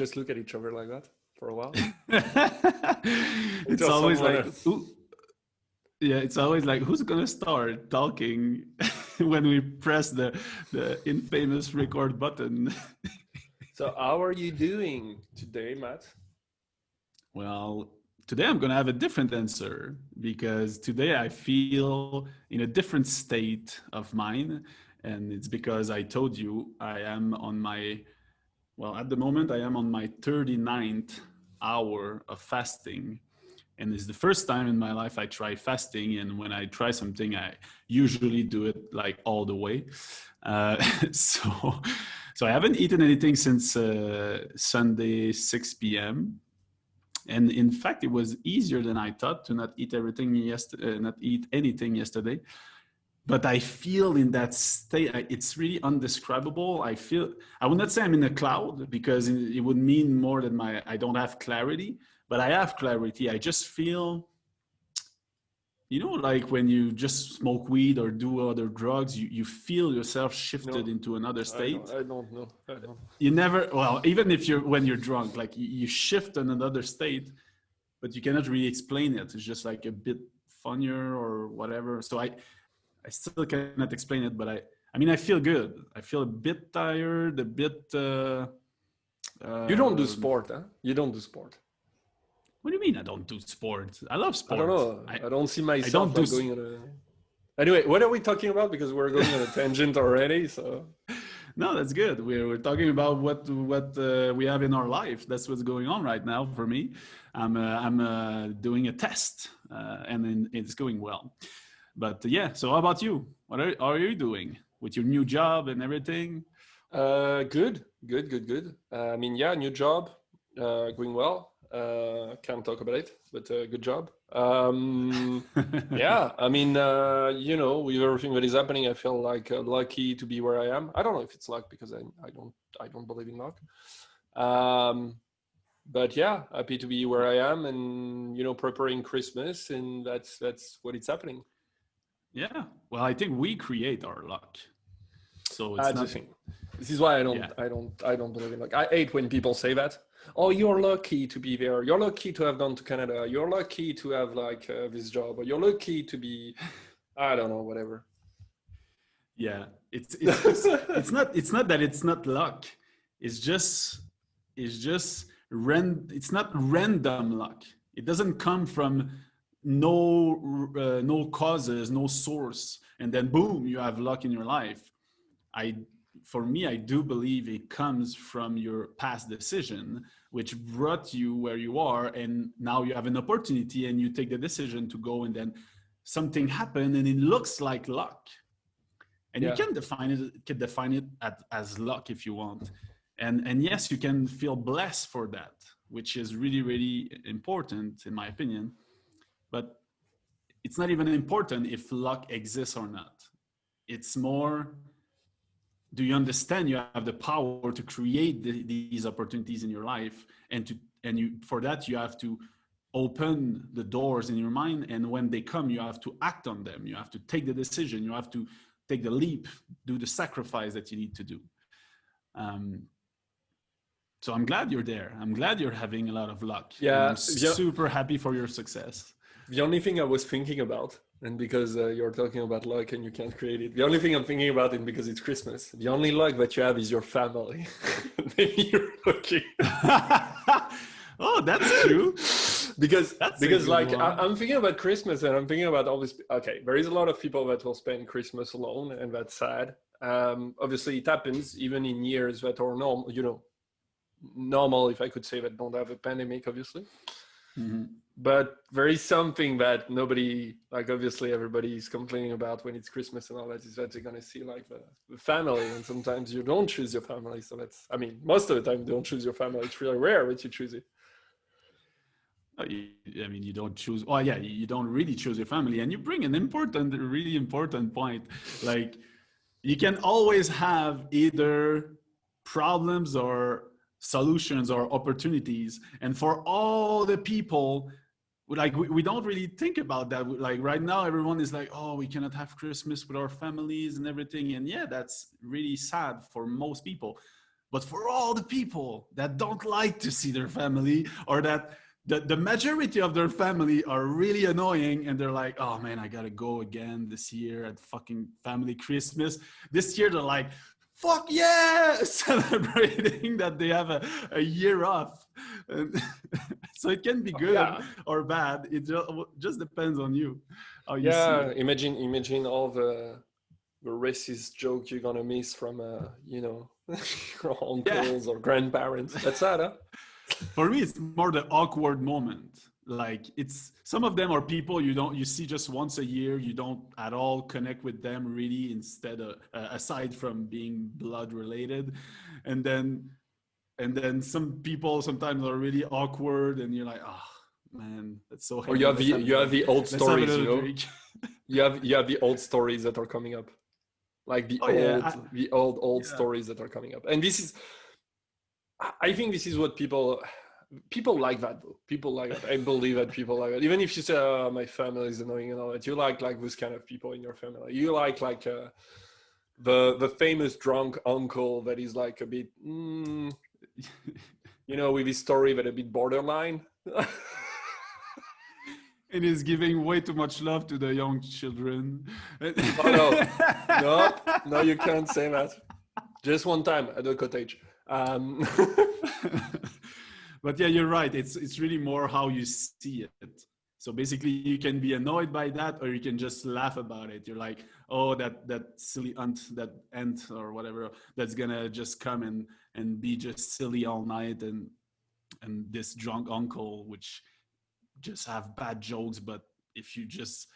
just look at each other like that for a while. It's always like, yeah, it's always like, who's gonna start talking when we press the infamous record button? So how are you doing today, Matt? Well, today I'm gonna have a different answer because today I feel in a different state of mind, and it's because I told you I am on my, well, at the moment I am on my 39th hour of fasting. And it's the first time in my life I try fasting. And when I try something, I usually do it like all the way. So I haven't eaten anything since Sunday, 6 p.m. And in fact, it was easier than I thought to not eat not eat anything yesterday. But I feel in that state, it's really undescribable. I would not say I'm in a cloud because it would mean more than I don't have clarity, but I have clarity. I just feel, like when you just smoke weed or do other drugs, you feel yourself shifted into another state. I don't know. You never, well, even when you're drunk, like you shift in another state, but you cannot really explain it. It's just like a bit funnier or whatever. So I still cannot explain it, but I mean, I feel good. I feel a bit tired, a bit. You don't do sport, huh? You don't do sport. What do you mean I don't do sport? I love sport. I don't know. I don't see myself going on a... Anyway, what are we talking about? Because we're going on a tangent already, so... No, that's good. We're talking about what we have in our life. That's what's going on right now for me. I'm doing a test, and it's going well. But yeah, so how about you? What are you doing with your new job and everything? Good. I mean, yeah, new job, going well. Can't talk about it, but good job. Yeah, I mean, with everything that is happening, I feel like lucky to be where I am. I don't know if it's luck because I don't believe in luck. But yeah, happy to be where I am and preparing Christmas, and that's what it's happening. Yeah, well, I think we create our luck. So it's that's not... the thing. This is why I don't believe in luck. I hate when people say that. Oh, you're lucky to be there. You're lucky to have gone to Canada. You're lucky to have this job, or you're lucky to be, I don't know, whatever. Yeah, it's not that it's not luck. It's not random luck. It doesn't come from no causes, no source, and then boom, you have luck in your life. For me, I do believe it comes from your past decision, which brought you where you are, and now you have an opportunity and you take the decision to go, and then something happened and it looks like luck. And you can define it as luck if you want. And yes, you can feel blessed for that, which is really, really important in my opinion. But it's not even important if luck exists or not. It's more, do you understand you have the power to create these opportunities in your life, for that you have to open the doors in your mind, and when they come, you have to act on them. You have to take the decision. You have to take the leap, do the sacrifice that you need to do. So I'm glad you're there. I'm glad you're having a lot of luck. Yeah, I'm super happy for your success. The only thing I was thinking about, and because you're talking about luck and you can't create it, the only thing I'm thinking about it because it's Christmas, the only luck that you have is your family. Maybe you're lucky. Oh, that's true. because I'm thinking about Christmas and I'm thinking about all this. Okay, there is a lot of people that will spend Christmas alone, and that's sad. Obviously, it happens even in years that are normal, if I could say, that don't have a pandemic, obviously. Mm-hmm. But there is something that nobody, obviously everybody is complaining about when it's Christmas and all that, is that you're going to see the family, and sometimes you don't choose your family. So most of the time you don't choose your family. It's really rare that you choose it. You don't choose. Oh yeah, you don't really choose your family, and you bring an really important point. Like, you can always have either problems or solutions or opportunities, and for all the people, we don't really think about that. Like right now, everyone is like, oh, we cannot have Christmas with our families and everything, and yeah, that's really sad for most people. But for all the people that don't like to see their family, or that the majority of their family are really annoying and they're like, oh man, I gotta go again this year at fucking family Christmas. This year they're like, fuck yeah, celebrating that they have a year off. And so it can be good Yeah. or bad. It just depends on you, how you see Yeah. it. Imagine all the racist joke you're gonna miss from your Yeah. uncles or grandparents. That's sad, huh? For me, it's more the awkward moment. Like, it's some of them are people you see just once a year. You don't at all connect with them really, instead of aside from being blood related. And then some people sometimes are really awkward, and you're like, oh man, that's so Or you heavy. have the old Let's have stories, another drink. You have the old stories that are coming up, like Oh yeah, the old yeah. stories that are coming up. And this is, I think this is what people like that though. People like that. I believe that people like that. Even if you say, oh, my family is annoying and all that, you like those kind of people in your family. You like the famous drunk uncle that is like a bit with his story that a bit borderline. It is giving way too much love to the young children. Oh no, you can't say that. Just one time at the cottage. But yeah, you're right. It's really more how you see it. So basically, you can be annoyed by that, or you can just laugh about it. You're like, oh, that silly ant or whatever, that's gonna just come and be just silly all night, and this drunk uncle, which just have bad jokes, but if you just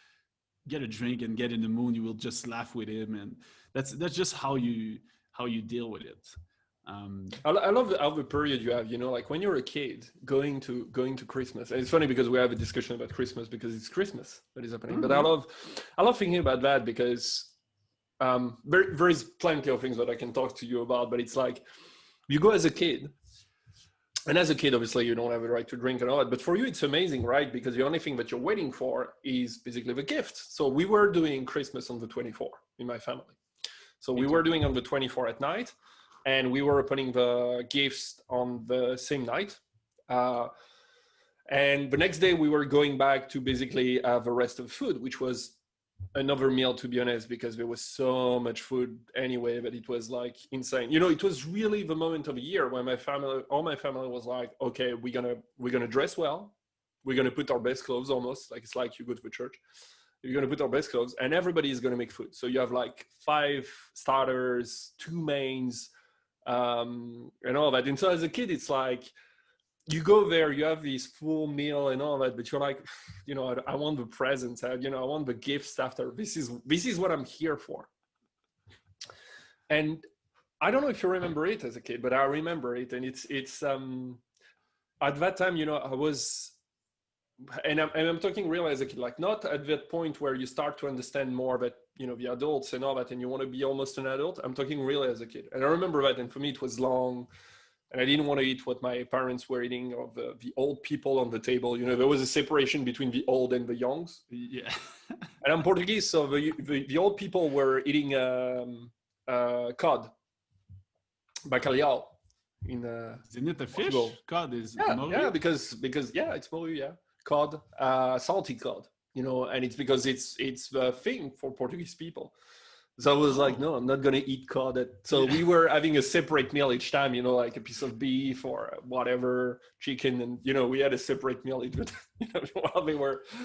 get a drink and get in the mood, you will just laugh with him, and that's just how you deal with it. I love the period you have, like when you're a kid going to Christmas. And it's funny because we have a discussion about Christmas because it's Christmas that is happening. Mm-hmm. But I love thinking about that because there is plenty of things that I can talk to you about. But it's like you go as a kid, and as a kid, obviously you don't have the right to drink and all that. But for you, it's amazing, right? Because the only thing that you're waiting for is basically the gift. So we were doing Christmas on the 24th in my family. So we were doing on the 24th at night. And we were opening the gifts on the same night. And the next day we were going back to basically have the rest of the food, which was another meal, to be honest, because there was so much food anyway, that it was like insane. It was really the moment of the year when all my family was like, okay, we're gonna dress well. We're gonna put our best clothes, almost like it's like you go to the church. You're gonna put our best clothes, and everybody is gonna make food. So you have like 5 starters, 2 mains, and all that. And so as a kid, it's like you go there, you have this full meal and all that, but you're like, I want the presents, I want the gifts after. This is what I'm here for. And I don't know if you remember it as a kid, but I remember it, and it's at that time, I was, and I'm talking really as a kid, like not at that point where you start to understand more that the adults and all that, and you want to be almost an adult. I'm talking really as a kid, and I remember that. And for me, it was long, and I didn't want to eat what my parents were eating, or the old people on the table. There was a separation between the old and the youngs. Yeah. And I'm Portuguese, so the old people were eating cod, bacalhau. Isn't it a fish? Portugal. Cod is yeah, because it's moru, yeah. Cod, salty cod, and it's because it's the thing for Portuguese people. So I was like, no, I'm not gonna eat cod. So we were having a separate meal each time, like a piece of beef or whatever, chicken, and we had a separate meal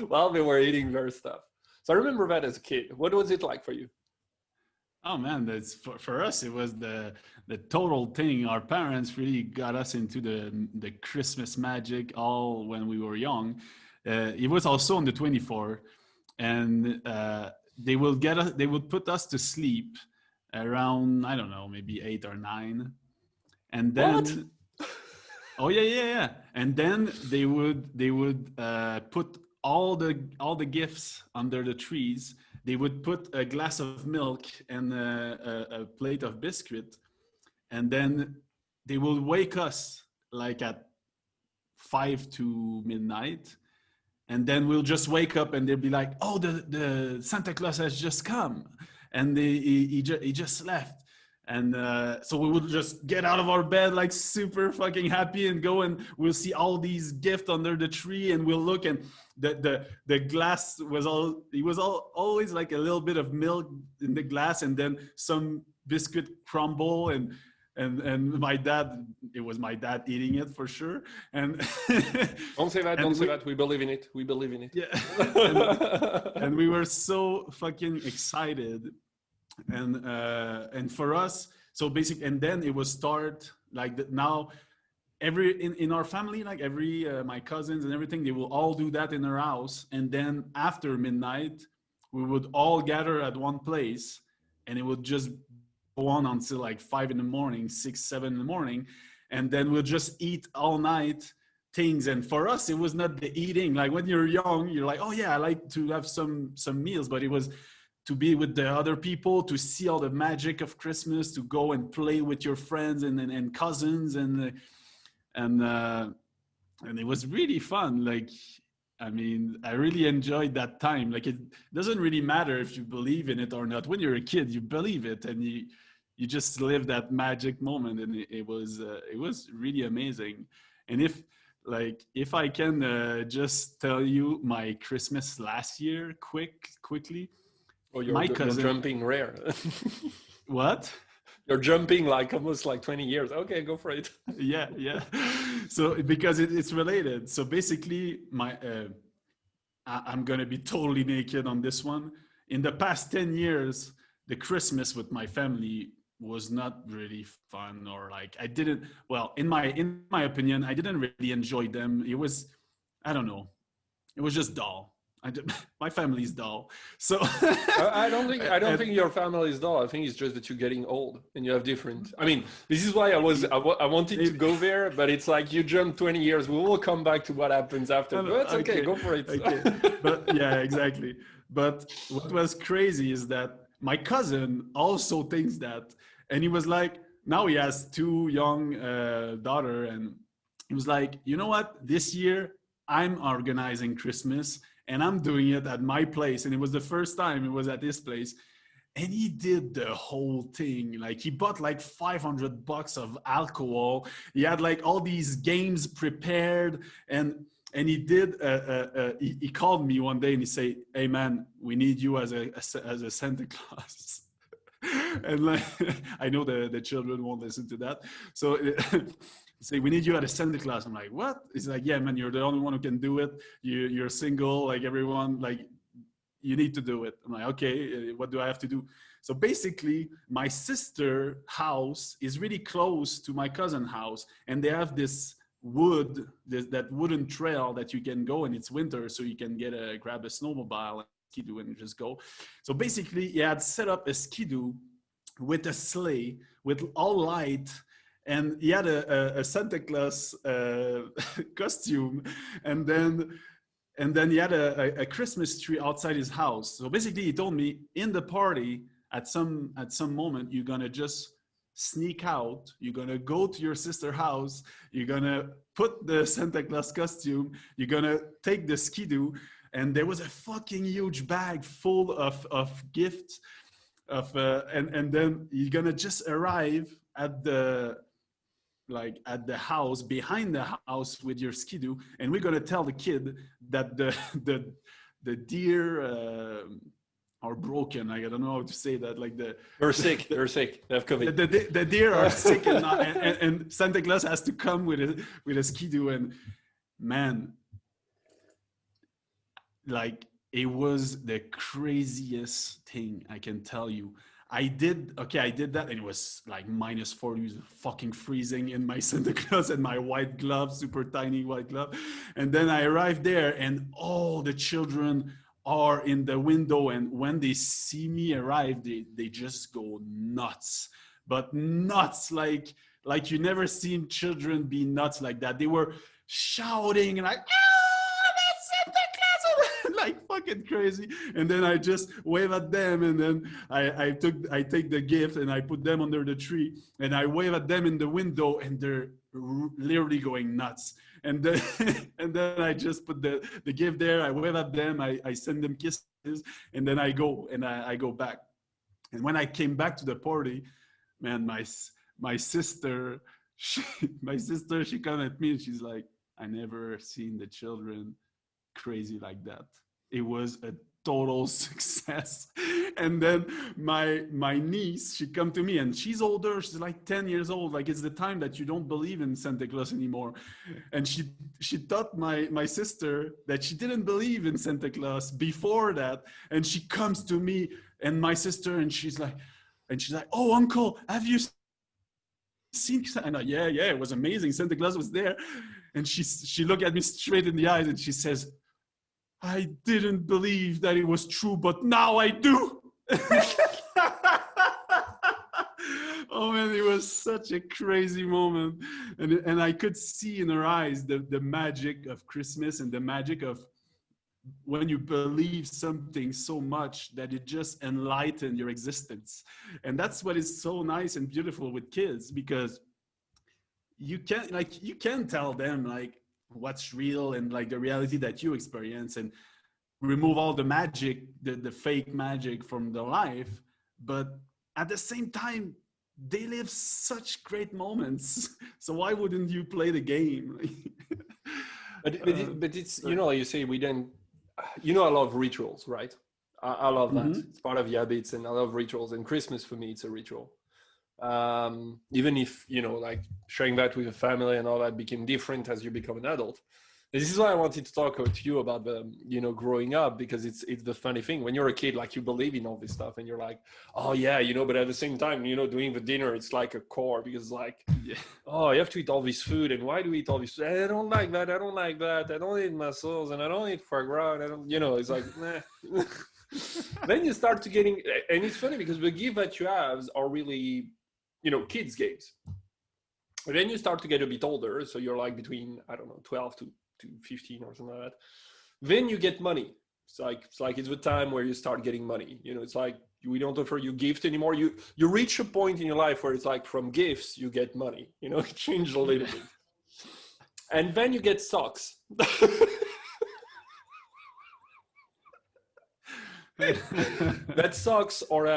while they were eating their stuff. So I remember that as a kid. What was it like for you? Oh man, that's for us. It was the total thing. Our parents really got us into the Christmas magic all when we were young. It was also on the 24th, and they would put us to sleep around, I don't know, maybe 8 or 9, and then oh yeah, and then they would put all the gifts under the trees. They would put a glass of milk and a plate of biscuit, and then they will wake us like at 5 to midnight, and then we'll just wake up and they'll be like, "Oh, the Santa Claus has just come," and he just left, And so we would just get out of our bed like super fucking happy and go, and we'll see all these gifts under the tree, and we'll look, and the glass was always like a little bit of milk in the glass, and then some biscuit crumble, and my dad, it was my dad eating it for sure. And don't say that, don't say that. We believe in it. We believe in it. Yeah. And we were so fucking excited. And for us, so basically, and then it was start like now in our family, like my cousins and everything, they will all do that in their house. And then after midnight, we would all gather at one place, and it would just go on until like 5 in the morning, 6, 7 in the morning. And then we'll just eat all night things. And for us, it was not the eating. Like when you're young, you're like, oh yeah, I like to have some meals, but it was to be with the other people, to see all the magic of Christmas, to go and play with your friends and cousins, and it was really fun. Like, I mean, I really enjoyed that time. Like, it doesn't really matter if you believe in it or not. When you're a kid, you believe it, and you just live that magic moment, and it was really amazing. And if I can just tell you my Christmas last year quickly. Oh, you're jumping rare. What? You're jumping like almost like 20 years. Okay, go for it. Yeah. So because it's related. So basically, I'm gonna be totally naked on this one. In the past 10 years, the Christmas with my family was not really fun, or like I didn't. Well, in my opinion, I didn't really enjoy them. It was, I don't know, it was just dull. My family's dull, so I don't think your family is dull. I think it's just that you're getting old and you have different. I mean, this is why I wanted to go there, but it's like you jump 20 years. We will come back to what happens after. But it's okay, go for it. Okay. But yeah, exactly. But what was crazy is that my cousin also thinks that, and he was like, now he has 2 young daughter, and he was like, you know what? This year I'm organizing Christmas. And I'm doing it at my place. And it was the first time it was at this place. And he did the whole thing. Like, he bought like $500 of alcohol. He had like all these games prepared. And he did, he called me one day and he said, hey man, we need you as a Santa Claus. And like, I know the children won't listen to that. So say, we need you at a Santa Claus. I'm like, what? He's like, yeah, man, you're the only one who can do it. You're single, like everyone, like you need to do it. I'm like, okay, what do I have to do? So basically, my sister's house is really close to my cousin's house, and they have this that wooden trail that you can go, and it's winter, so you can grab a snowmobile and skidoo and just go. So basically, he had set up a skidoo with a sleigh with all light. And he had a Santa Claus costume, and then he had a Christmas tree outside his house. So basically, he told me in the party at some moment you're gonna just sneak out. You're gonna go to your sister's house. You're gonna put the Santa Claus costume. You're gonna take the skidoo, and there was a fucking huge bag full of gifts, and then you're gonna just arrive at the house, behind the house with your skidoo, and we're gonna tell the kid that the deer are broken. Like, I don't know how to say that. Like they're sick. They're sick. They have COVID. The deer are sick, and Santa Claus has to come with a skidoo. And man, like, it was the craziest thing, I can tell you. I did that, and it was like -40, it was fucking freezing in my Santa Claus and my white glove, super tiny white glove. And then I arrived there, and all the children are in the window, and when they see me arrive, they just go nuts. But nuts, like you never seen children be nuts like that. They were shouting and like, like fucking crazy. And then I just wave at them, and then I take the gift and I put them under the tree, and I wave at them in the window, and they're literally going nuts. And then and then I just put the gift there, I wave at them, I send them kisses, and then I go back. And when I came back to the party, man, my sister, she, my sister, she come at me and she's like, I never seen the children crazy like that. It was a total success. And then my niece, she come to me and she's older, she's like 10 years old. Like it's the time that you don't believe in Santa Claus anymore. And she taught my sister that she didn't believe in Santa Claus before that. And she comes to me and my sister and she's like, oh, uncle, have you seen? And I, yeah, it was amazing. Santa Claus was there. And she looked at me straight in the eyes and she says, I didn't believe that it was true, but now I do. Oh man, it was such a crazy moment. And I could see in her eyes the magic of Christmas and the magic of when you believe something so much that it just enlightens your existence. And that's what is so nice and beautiful with kids, because you can tell them like what's real and like the reality that you experience and remove all the magic, the fake magic from their life. But at the same time, they live such great moments. So why wouldn't you play the game? But it's, you know, like you say, we then, you know, I love rituals, right? I love that. Mm-hmm. It's part of the habits, and I love rituals. And Christmas for me, it's a ritual. Even if, you know, like sharing that with a family and all that became different as you become an adult. This is why I wanted to talk to you about the, you know, growing up, because it's the funny thing when you're a kid, like you believe in all this stuff and you're like, oh yeah, you know, but at the same time, you know, doing the dinner, it's like a core, because like, Yeah. oh, you have to eat all this food, and why do we eat all this food? I don't like that. I don't like that. I don't eat mussels, and I don't eat foie gras. And I don't, you know, it's like, nah. Then you start to getting, and it's funny because the gift that you have are really, you know, kids games. But then you start to get a bit older, so you're like between, I don't know, 12 to 15 or something like that. Then you get money. It's the time where you start getting money. You know, it's like we don't offer you gift anymore. You reach a point in your life where it's like from gifts you get money. You know, it changed a little bit. And then you get socks. That socks, or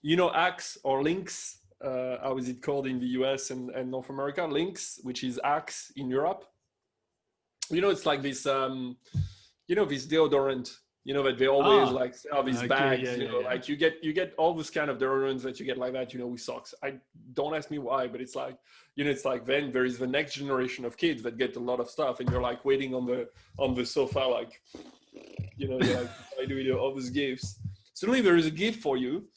you know, Axe or Lynx. How is it called in the US and North America? Lynx, which is Axe in Europe. You know, it's like this, you know, this deodorant, you know, that they always like sell these bags, like you get all this kind of deodorants that you get like that, you know, with socks. I don't ask me why, but it's like, you know, it's like then there is the next generation of kids that get a lot of stuff, and you're like waiting on the sofa, like, you know, you're like, I do all these gifts. Suddenly there is a gift for you.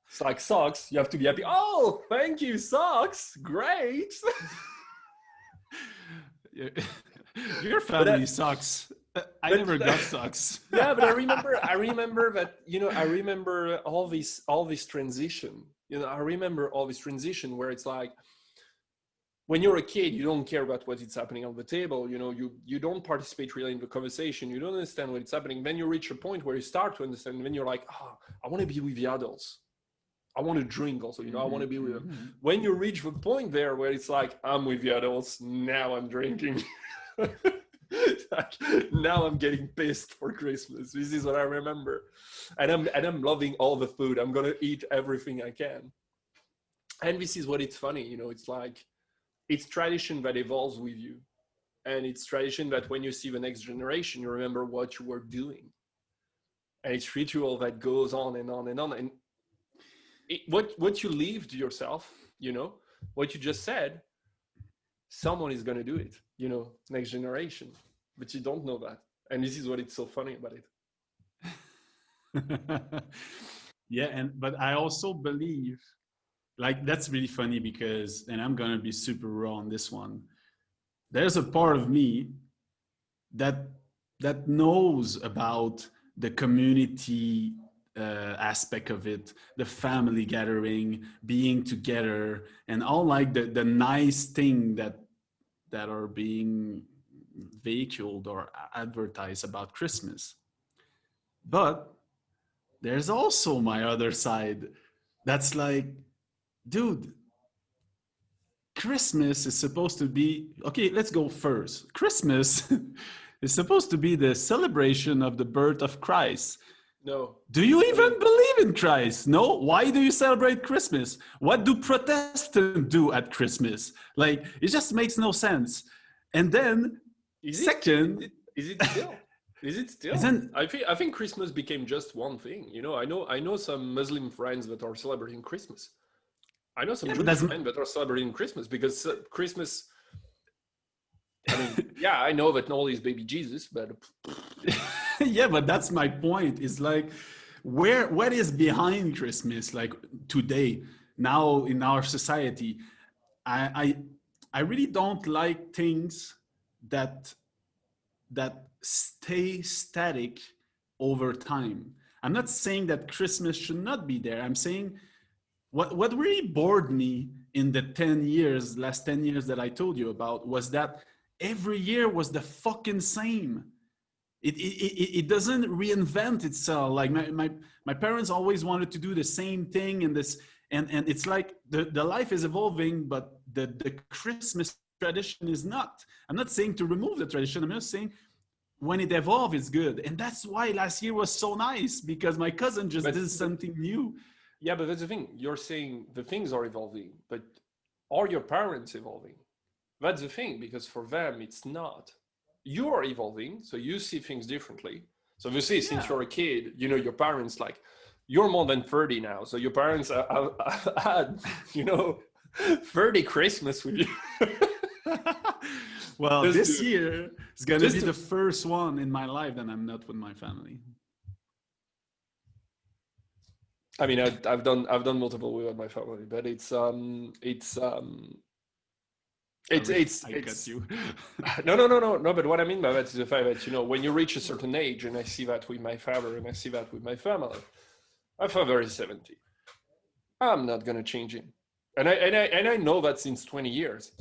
It's like socks. You have to be happy. Oh, thank you, socks. Great. Your family sucks. I never got socks. Yeah, but I remember that, you know, I remember all this transition. You know, I remember all this transition where it's like, when you're a kid, you don't care about what is happening on the table. You know, you don't participate really in the conversation. You don't understand what is happening. Then you reach a point where you start to understand. And then you're like, oh, I want to be with the adults. I want to drink also, you know, I want to be with them. Mm-hmm. When you reach the point there where it's like, I'm with the adults, now I'm drinking. Like, now I'm getting pissed for Christmas. This is what I remember. And I'm loving all the food. I'm going to eat everything I can. And this is what it's funny, you know, it's like, it's tradition that evolves with you. And it's tradition that when you see the next generation, you remember what you were doing. And it's ritual that goes on and on and on. And what you leave to yourself, you know, what you just said, someone is going to do it, you know, next generation, but you don't know that. And this is what it's so funny about it. Yeah. But I also believe, like, that's really funny because, and I'm going to be super raw on this one. There's a part of me that knows about the community aspect of it, the family gathering, being together, and all like the nice thing that are being vehicled or advertised about Christmas. But there's also my other side that's like, dude, Christmas is supposed to be, okay, let's go first. Christmas is supposed to be the celebration of the birth of Christ. No. Do you I even mean, believe in Christ? No. Why do you celebrate Christmas? What do Protestants do at Christmas? Like, it just makes no sense. And then, is it? second, Is it still? Is it still? isn't I think Christmas became just one thing. I know some Muslim friends that are celebrating Christmas. I know some yeah, but Jewish that's friends that are celebrating Christmas because Christmas. I mean, yeah, I know that Noel is baby Jesus, but yeah, but that's my point. It's like, what is behind Christmas? Like today, now in our society, I I really don't like things that stay static over time. I'm not saying that Christmas should not be there. I'm saying what really bored me in the last 10 years that I told you about was that every year was the fucking same. It doesn't reinvent itself. Like my parents always wanted to do the same thing, and it's like the life is evolving, but the Christmas tradition is not. I'm not saying to remove the tradition. I'm just saying when it evolves, it's good. And that's why last year was so nice, because my cousin just but did something new. yeah, but that's the thing. You're saying the things are evolving, but are your parents evolving? That's the thing, because for them it's not. You are evolving, so you see things differently. So obviously, since Yeah. you're a kid, your parents, like, you're more than 30 now, so your parents had 30 Christmas with you. Well, just this to year is gonna just be to the first one in my life that I'm not with my family. I mean, I've done multiple with my family, but I cut it's you. no. But what I mean by that is the fact that when you reach a certain age, and I see that with my father, and I see that with my family. My father is 70. I'm not gonna change him, and I know that since 20 years.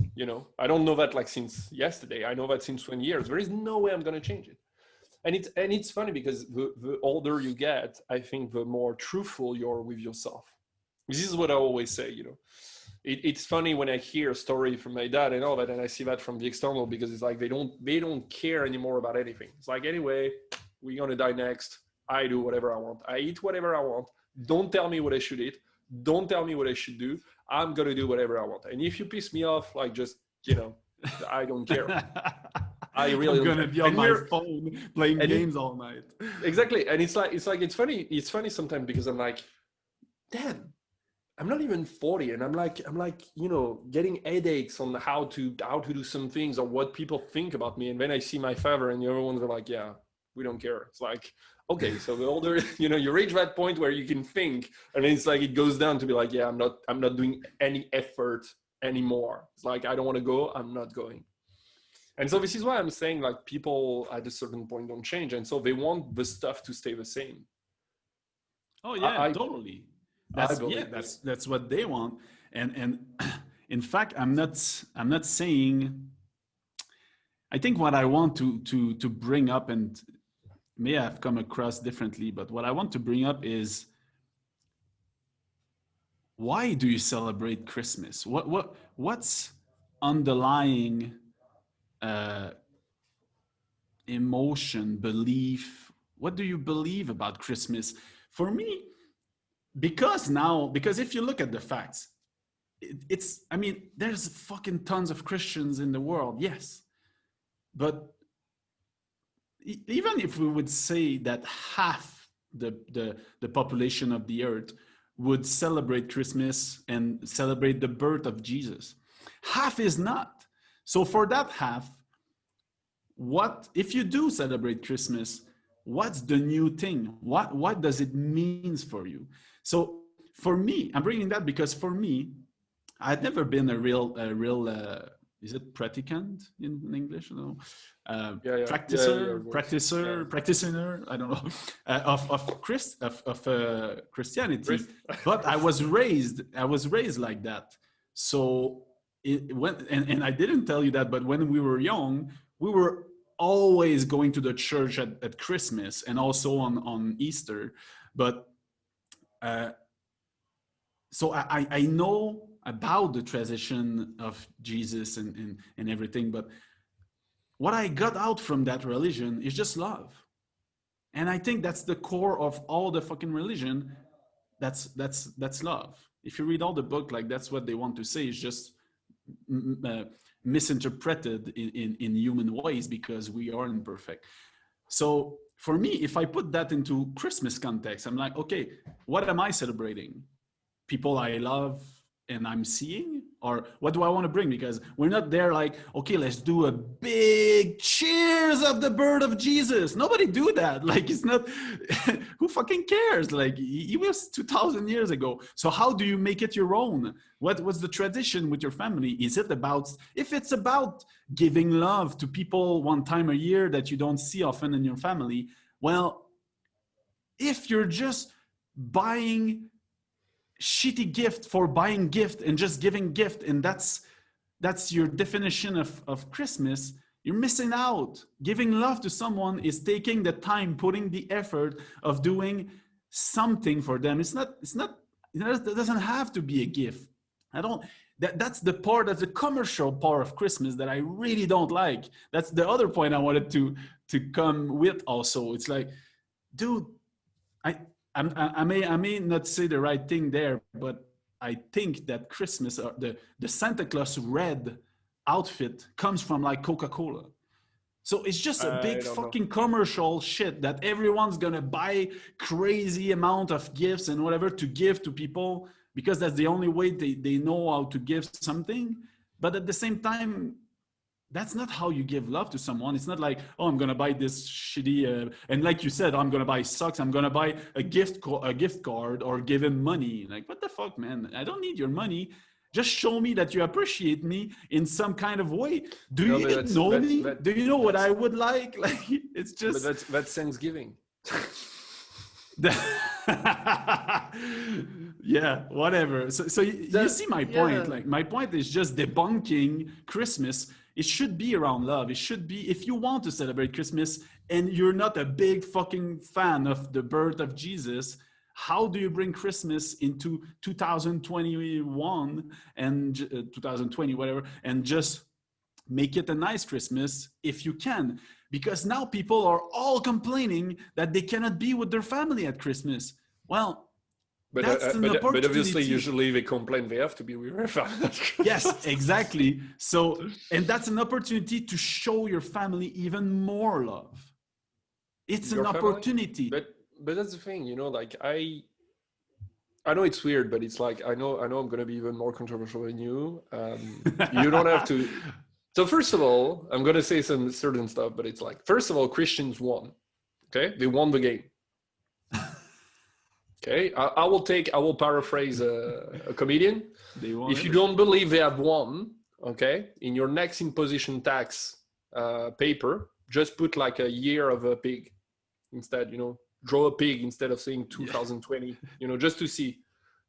I don't know that like since yesterday. I know that since 20 years. There is no way I'm gonna change it. And it's funny because the older you get, I think the more truthful you're with yourself. This is what I always say. It's funny when I hear a story from my dad and all that, and I see that from the external, because it's like they don't care anymore about anything. It's like, anyway, we're gonna die next. I do whatever I want. I eat whatever I want. Don't tell me what I should eat. Don't tell me what I should do. I'm gonna do whatever I want. And if you piss me off, like, just I don't care. I really I'm don't gonna care. be on And my we're phone playing and it games all night. exactly. And it's funny sometimes, because I'm like, damn, I'm not even 40, and I'm like getting headaches on how to do some things, or what people think about me. And then I see my father, and the other ones are like, yeah, we don't care. It's like, okay, so the older you reach that point where you can think, and then it's like it goes down to be like, yeah, I'm not doing any effort anymore. It's like, I don't want to go, I'm not going. And so this is why I'm saying, like, people at a certain point don't change, and so they want the stuff to stay the same. Oh I yeah, I, totally. I Yeah, believe this. that's what they want. And in fact, I'm not saying. I think what I want to bring up, and may have come across differently, but what I want to bring up is, why do you celebrate Christmas? What's underlying uh, emotion, belief? What do you believe about Christmas? For me, because if you look at the facts, it's, I mean, there's fucking tons of Christians in the world, yes, but even if we would say that half the population of the earth would celebrate Christmas and celebrate the birth of Jesus, half is not. So for that half, what if you do celebrate Christmas? What's the new thing? What does it mean for you? So for me, I'm bringing that because for me, I'd never been a real is it praticant in English? No, Yeah, yeah, it works. Yeah. practitioner. I don't know of Christianity. Chris, But I was raised like that. So it went, and I didn't tell you that, but when we were young, we were always going to the church at Christmas and also on Easter. But uh, so I know about the transition of Jesus and everything, but what I got out from that religion is just love. And I think that's the core of all the fucking religion. That's love. If you read all the book, like that's what they want to say, is just misinterpreted in human ways because we are imperfect. So for me, if I put that into Christmas context, I'm like, okay, what am I celebrating? People I love and I'm seeing? Or what do I want to bring? Because we're not there like, okay, let's do a big cheers of the birth of Jesus. Nobody do that. Like, it's not, who fucking cares? Like, he was 2,000 years ago. So how do you make it your own? What's the tradition with your family? Is it about, if it's about giving love to people one time a year that you don't see often in your family, well, if you're just buying shitty gift for buying gift and just giving gift, and that's your definition of Christmas, you're missing out. Giving love to someone is taking the time, putting the effort of doing something for them. It doesn't have to be a gift. That's the part, that's the commercial part of Christmas that I really don't like. That's the other point I wanted to come with also. It's like, dude, I may not say the right thing there, but I think that Christmas, the Santa Claus red outfit comes from like Coca-Cola. So it's just a I big don't know. fucking commercial shit that everyone's gonna buy crazy amount of gifts and whatever to give to people because that's the only way they know how to give something. But at the same time, that's not how you give love to someone. It's not like, oh, I'm gonna buy this shitty, and like you said, I'm gonna buy socks. I'm gonna buy a gift card or give him money. Like, what the fuck, man? I don't need your money. Just show me that you appreciate me in some kind of way. Do No, you but even know me? Do you know what that's I would like? Like, it's but just that's Thanksgiving. yeah, whatever. So you see my point. Yeah. Like, my point is just debunking Christmas. It should be around love. It should be, if you want to celebrate Christmas and you're not a big fucking fan of the birth of Jesus, how do you bring Christmas into 2021 and 2020, whatever, and just make it a nice Christmas if you can? Because now people are all complaining that they cannot be with their family at Christmas. Well, that's an But obviously, opportunity. usually they complain they have to be with their family. Yes, exactly. So, and that's an opportunity to show your family even more love. It's Your an family, opportunity. but that's the thing, like I know it's weird, but it's like I know I'm gonna be even more controversial than you. You don't have to. So first of all, I'm gonna say some certain stuff, but it's like, first of all, Christians won. Okay, they won the game. Okay, I will paraphrase a comedian. They want If you everything. don't believe they have won, okay, in your next imposition tax paper, just put like a year of a pig instead. Draw a pig instead of saying 2020. Just to see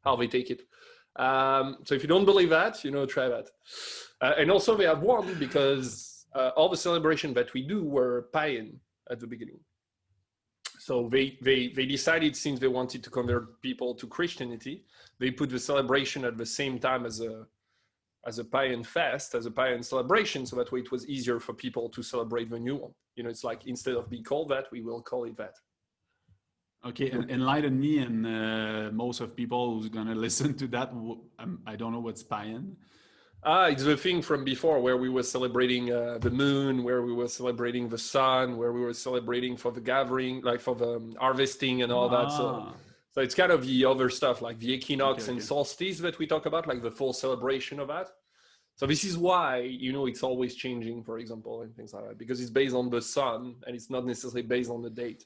how they take it. So if you don't believe that, try that. And also they have won because all the celebration that we do were pagan at the beginning. So they decided, since they wanted to convert people to Christianity, they put the celebration at the same time as a pagan fest, as a pagan celebration, so that way it was easier for people to celebrate the new one. It's like, instead of being called that, we will call it that. Okay, enlighten me and most of people who's gonna listen to that. I don't know what's pagan. It's the thing from before where we were celebrating the moon, where we were celebrating the sun, where we were celebrating for the gathering, like for the harvesting and all that. So it's kind of the other stuff, like the equinox and solstice that we talk about, like the full celebration of that. So this is why, it's always changing, for example, and things like that, because it's based on the sun and it's not necessarily based on the date.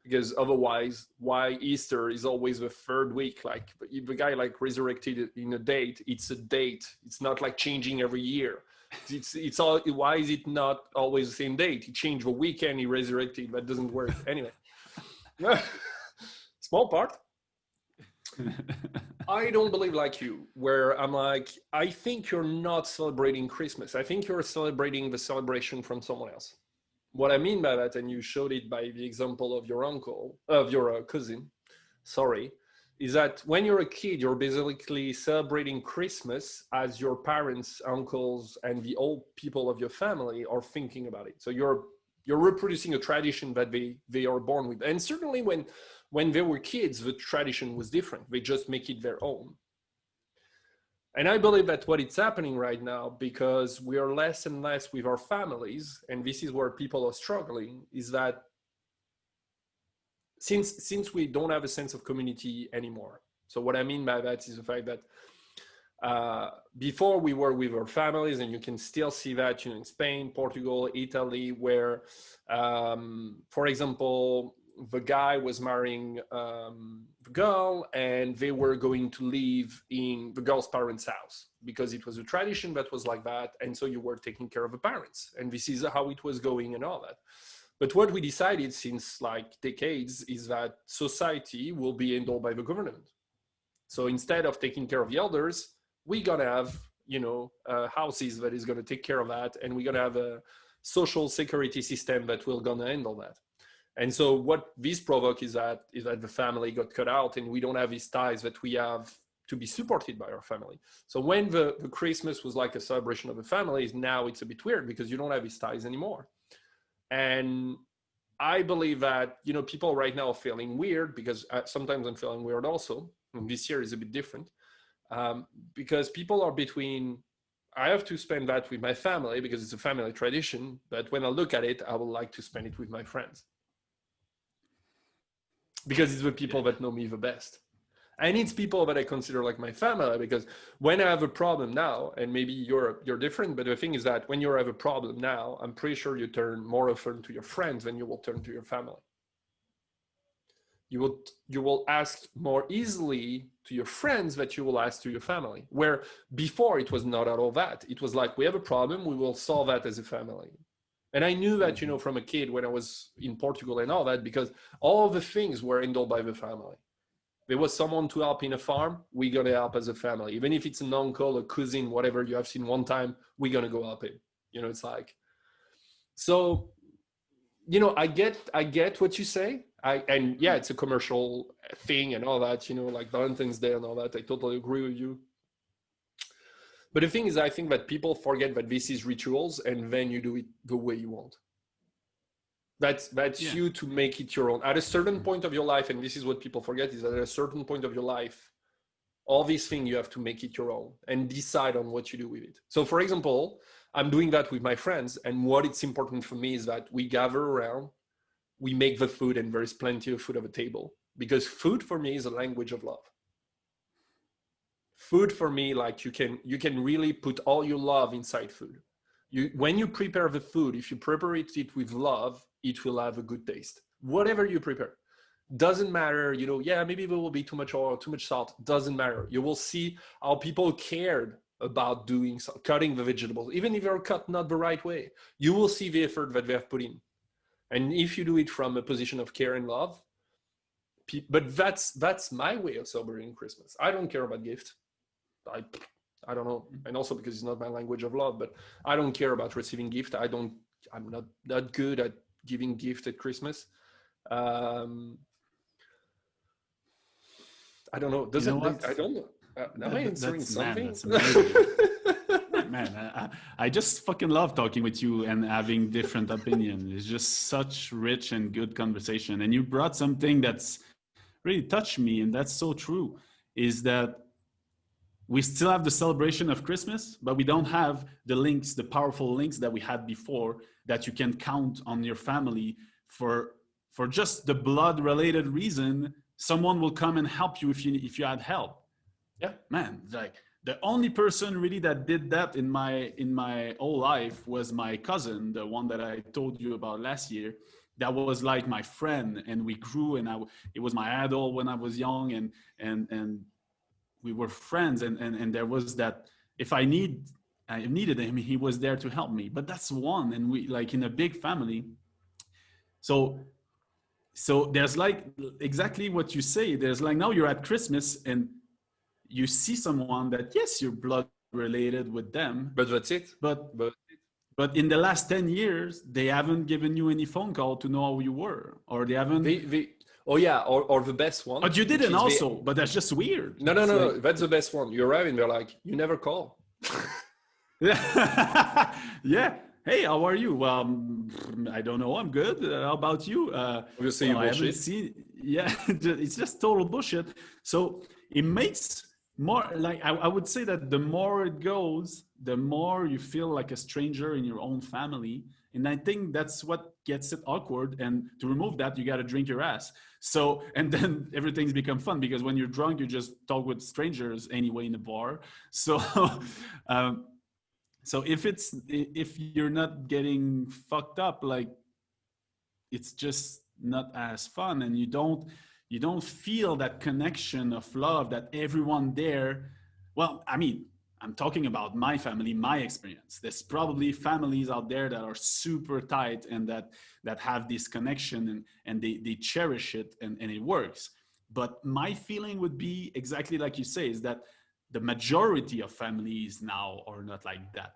Because otherwise, why Easter is always the third week? Like, if the guy like resurrected in a date, it's a date. It's not like changing every year. It's all. Why is it not always the same date? He changed the weekend, he resurrected. That doesn't work anyway. Small part. I don't believe like you, where I'm like, I think you're not celebrating Christmas. I think you're celebrating the celebration from someone else. What I mean by that, and you showed it by the example of your cousin, sorry, is that when you're a kid, you're basically celebrating Christmas as your parents, uncles, and the old people of your family are thinking about it. So you're You're reproducing a tradition that they are born with. And certainly when they were kids, the tradition was different. They just make it their own. And I believe that what it's happening right now, because we are less and less with our families, and this is where people are struggling, is that since we don't have a sense of community anymore. So what I mean by that is the fact that before we were with our families, and you can still see that, in Spain, Portugal, Italy, where, for example, the guy was marrying the girl, and they were going to live in the girl's parents' house because it was a tradition that was like that. And so you were taking care of the parents, and this is how it was going and all that. But what we decided since like decades is that society will be handled by the government. So instead of taking care of the elders, we're gonna have, houses that is gonna take care of that, and we're gonna have a social security system that will gonna handle that. And so what this provoked is that the family got cut out, and we don't have these ties that we have to be supported by our family. So when the Christmas was like a celebration of the families, now it's a bit weird because you don't have these ties anymore. And I believe that, people right now are feeling weird, because sometimes I'm feeling weird also. And this year is a bit different, because people are between, I have to spend that with my family because it's a family tradition, but when I look at it, I would like to spend it with my friends, because it's the people that know me the best. And it's people that I consider like my family, because when I have a problem now, and maybe you're different, but the thing is that when you have a problem now, I'm pretty sure you turn more often to your friends than you will turn to your family. You will ask more easily to your friends that you will ask to your family, where before it was not at all that. It was like, we have a problem, we will solve that as a family. And I knew that, from a kid when I was in Portugal and all that, because all the things were handled by the family. There was someone to help in a farm, we're going to help as a family. Even if it's an uncle, a cousin, whatever you have seen one time, we're going to go help him. It's like, so, I get what you say. It's a commercial thing and all that, like Valentine's Day and all that. I totally agree with you. But the thing is, I think that people forget that this is rituals, and then you do it the way you want. That's you to make it your own. At a certain point of your life, and this is what people forget, is that at a certain point of your life, all these things, you have to make it your own and decide on what you do with it. So for example, I'm doing that with my friends, and what it's important for me is that we gather around, we make the food, and there's plenty of food at the table, because food for me is a language of love. Food for me, like you can really put all your love inside food. When you prepare the food, if you prepare it with love, it will have a good taste. Whatever you prepare, doesn't matter. Maybe there will be too much oil, too much salt. Doesn't matter. You will see how people cared about cutting the vegetables, even if they're cut not the right way. You will see the effort that they have put in, and if you do it from a position of care and love, but that's my way of celebrating Christmas. I don't care about gifts. I don't know. And also because it's not my language of love, but I don't care about receiving gift. I'm not that good at giving gift at Christmas. I don't know. I don't know. Am I answering something? Man, that's amazing. Man, I just fucking love talking with you and having different opinions. It's just such rich and good conversation. And you brought something that's really touched me, and that's so true, is that we still have the celebration of Christmas, but we don't have the powerful links that we had before, that you can count on your family for just the blood related reason. Someone will come and help you if you had help. Yeah, man, like the only person really that did that in my whole life was my cousin, the one that I told you about last year. That was like my friend, and we grew, and it was my idol when I was young, and we were friends, and there was that, if I needed him, he was there to help me. But that's one, and we, like, in a big family. So there's like exactly what you say. There's like, now you're at Christmas and you see someone that, yes, you're blood related with them, but that's it. But in the last 10 years, they haven't given you any phone call to know how you were, or they haven't. Or the best one. But you didn't also, but that's just weird. No. That's the best one. You arrive and they're like, you never call. Yeah. hey, how are you? Well, I don't know, I'm good. How about you? Obviously, you Well, I haven't bullshit. seen, yeah. It's just total bullshit. So it makes more like, I would say that the more it goes, the more you feel like a stranger in your own family. And I think that's what gets it awkward. And to remove that, you got to drink your ass. So, and then everything's become fun, because when you're drunk, you just talk with strangers anyway in the bar. So um, so if you're not getting fucked up, like, it's just not as fun, and you don't feel that connection of love that everyone there. Well, I mean, I'm talking about my family, my experience. There's probably families out there that are super tight and that have this connection, and they cherish it, and it works. But my feeling would be exactly like you say, is that the majority of families now are not like that.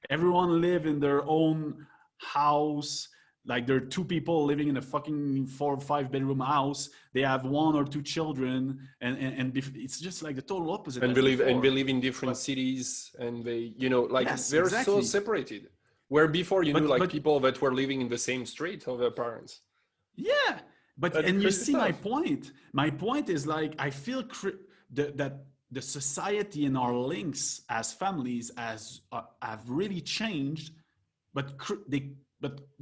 Everyone live in their own house. Like, there are two people living in a fucking 4 or 5 bedroom house. They have one or two children, and it's just like the total opposite And as they before. live in different But cities, and they, like yes, they're so exactly. separated. Where before you knew like But people that were living in the same street of their parents. yeah, but That's and you crazy see my stuff. point. My point is, like, I feel that the society and our links as families have really changed, but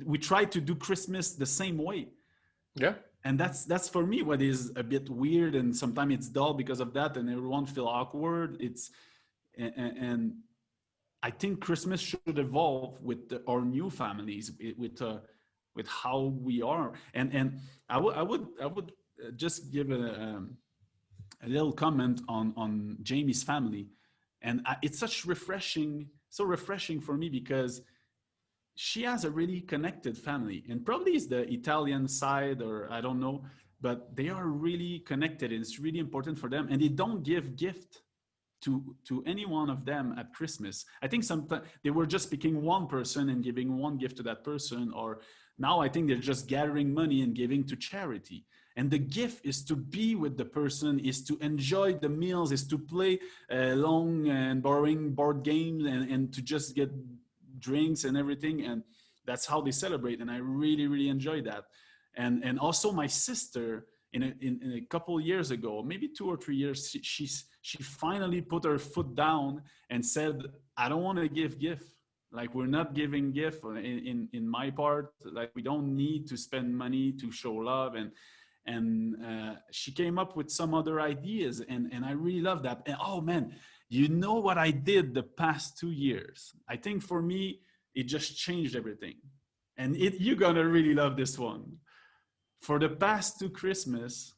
we try to do Christmas the same way. Yeah. And that's for me what is a bit weird, and sometimes it's dull because of that, and everyone feel awkward. And I think Christmas should evolve with our new families, with how we are. And I would just give a little comment on Jamie's family. And it's so refreshing for me, because she has a really connected family, and probably it's the Italian side, or I don't know, but they are really connected, and it's really important for them, and they don't give gift to any one of them at Christmas. I think sometimes they were just picking one person and giving one gift to that person, or now I think they're just gathering money and giving to charity. And the gift is to be with the person, is to enjoy the meals, is to play long and boring board games, and to just get drinks and everything. And that's how they celebrate. And I really, really enjoy that. And also my sister, in a couple years ago, maybe 2 or 3 years, she finally put her foot down and said, I don't want to give gift. Like, we're not giving gift in my part. Like, we don't need to spend money to show love. And she came up with some other ideas, and I really love that. And oh man, you know what I did the past 2 years? I think for me, it just changed everything. And you're gonna really love this one. For the past two Christmas,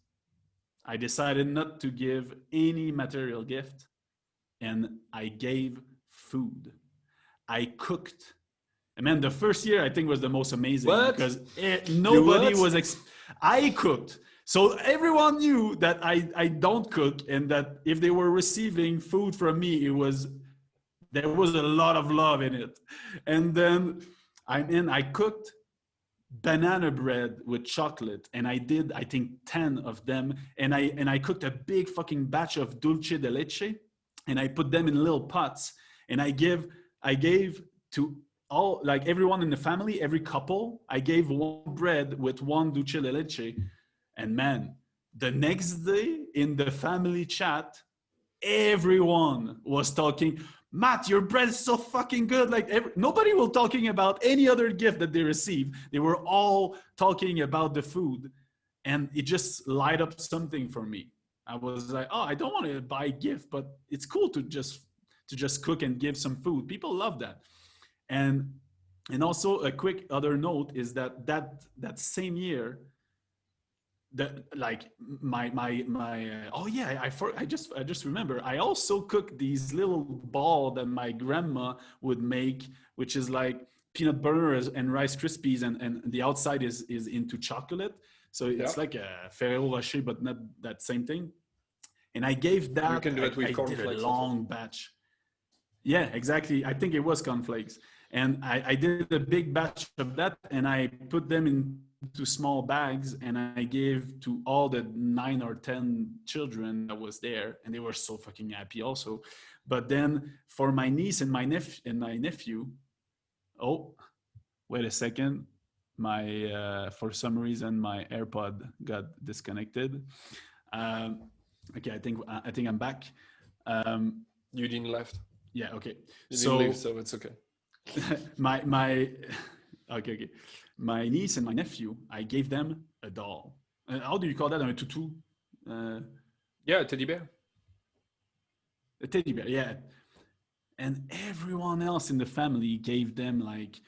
I decided not to give any material gift, and I gave food. I cooked. And man, the first year I think was the most amazing, What? because You nobody what? was. I cooked. So everyone knew that I don't cook, and that if they were receiving food from me, there was a lot of love in it. And then I cooked banana bread with chocolate, and I did, I think, 10 of them. And I cooked a big fucking batch of dulce de leche, and I put them in little pots, and I gave to all, like, everyone in the family, every couple, I gave one bread with one dulce de leche. And man, the next day in the family chat, everyone was talking, Matt, your bread is so fucking good. Like, nobody was talking about any other gift that they received. They were all talking about the food, and it just light up something for me. I was like, oh, I don't want to buy a gift, but it's cool to just cook and give some food. People love that. And also a quick other note is that same year, that, like, my oh yeah, I just remember, I also cooked these little ball that my grandma would make, which is like peanut butter and Rice Krispies, and the outside is into chocolate, so Yeah. it's like a Ferrero Rocher, but not that same thing. And I gave You that, can do it I with did a cornflakes also. long batch. Yeah, exactly. I think it was cornflakes. And I did a big batch of that, and I put them into small bags, and I gave to all the 9 or 10 children that was there, and they were so fucking happy also. But then for my niece and my nephew, Oh, wait a second. My for some reason my AirPod got disconnected. Um, okay, I think I'm back. Um, You didn't left. yeah. Okay. You didn't leave, So so it's okay. my okay. My niece and my nephew, I gave them a doll. How do you call that? A tutu? Uh, Yeah, teddy bear. a teddy bear. Yeah. And everyone else in the family gave them like,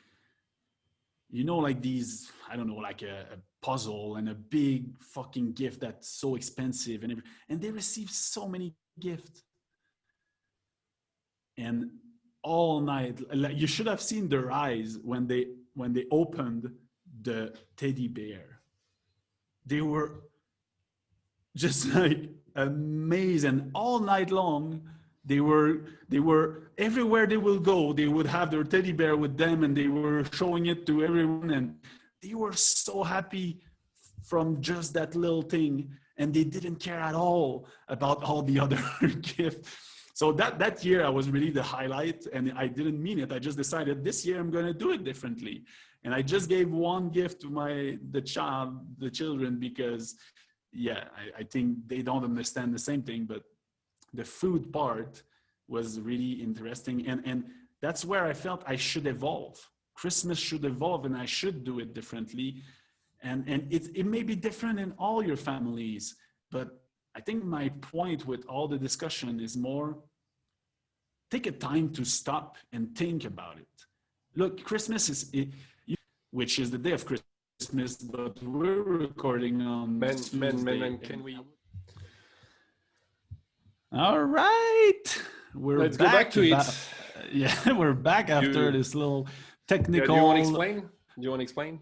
like these, I don't know, like a puzzle and a big fucking gift that's so expensive and they received so many gifts. And all night, like, you should have seen their eyes when they opened the teddy bear. They were just like amazed, and all night long they were everywhere they will go, they would have their teddy bear with them and they were showing it to everyone, and they were so happy from just that little thing, and they didn't care at all about all the other gifts. So that year I was really the highlight, and I didn't mean it. I just decided this year I'm going to do it differently, and I just gave one gift to the children, because yeah, I think they don't understand the same thing, but the food part was really interesting. And that's where I felt I should evolve. Christmas should evolve and I should do it differently. And it may be different in all your families, but I think my point with all the discussion is more, take a time to stop and think about it. Look, Christmas which is the day of Christmas, but we're recording on Tuesday. Can we? All right, Let's go back to it. Yeah, we're back after this little technical. Yeah, do you want to explain? Do you want to explain?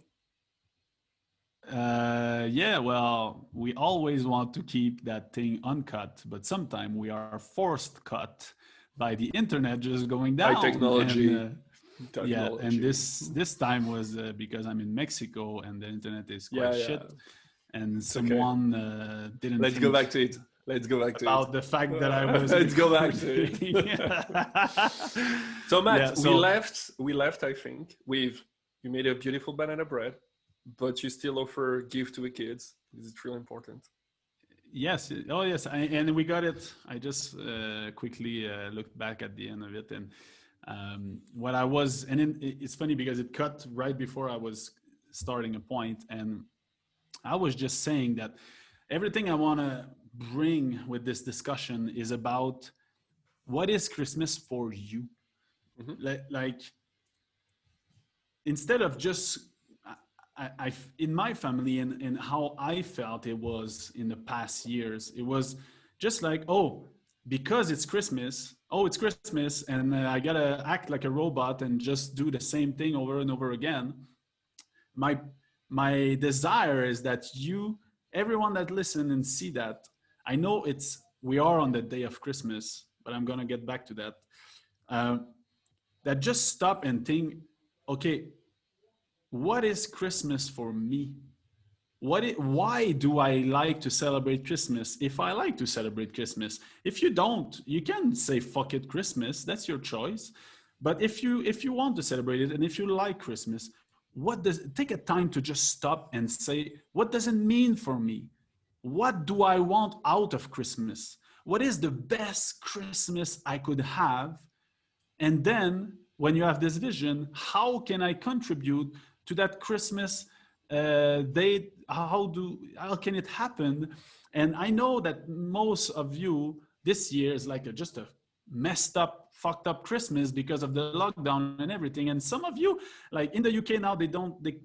Yeah, well, we always want to keep that thing uncut, but sometimes we are forced cut by the internet just going down. By technology. And, yeah, and this time was because I'm in Mexico and the internet is quite shit. And someone didn't. Let's go back to it. Let's go back to about the fact that I was. Let's go back to it. So Matt, we left. I think you made a beautiful banana bread, but you still offer gift to the kids. Is it really important? Yes. Oh yes. And we got it. I just quickly looked back at the end of it, and what I was, and it's funny because it cut right before I was starting a point, and I was just saying that everything I want to bring with this discussion is about what is Christmas for you. Mm-hmm. Like instead of just I in my family and how I felt it was in the past years, it was just like, oh, because it's Christmas, and I gotta act like a robot and just do the same thing over and over again. My desire is that everyone that listen and see that, I know we are on the day of Christmas, but I'm gonna get back to that. That just stop and think, okay, what is Christmas for me? Why do I like to celebrate Christmas? If I like to celebrate Christmas, if you don't, you can say fuck it, Christmas. That's your choice. But if you want to celebrate it and if you like Christmas, take a time to just stop and say, what does it mean for me? What do I want out of Christmas? What is the best Christmas I could have? And then when you have this vision, how can I contribute to that Christmas date? How can it happen? And I know that most of you this year is like just a messed up, fucked up Christmas because of the lockdown and everything. And some of you, like in the UK now, they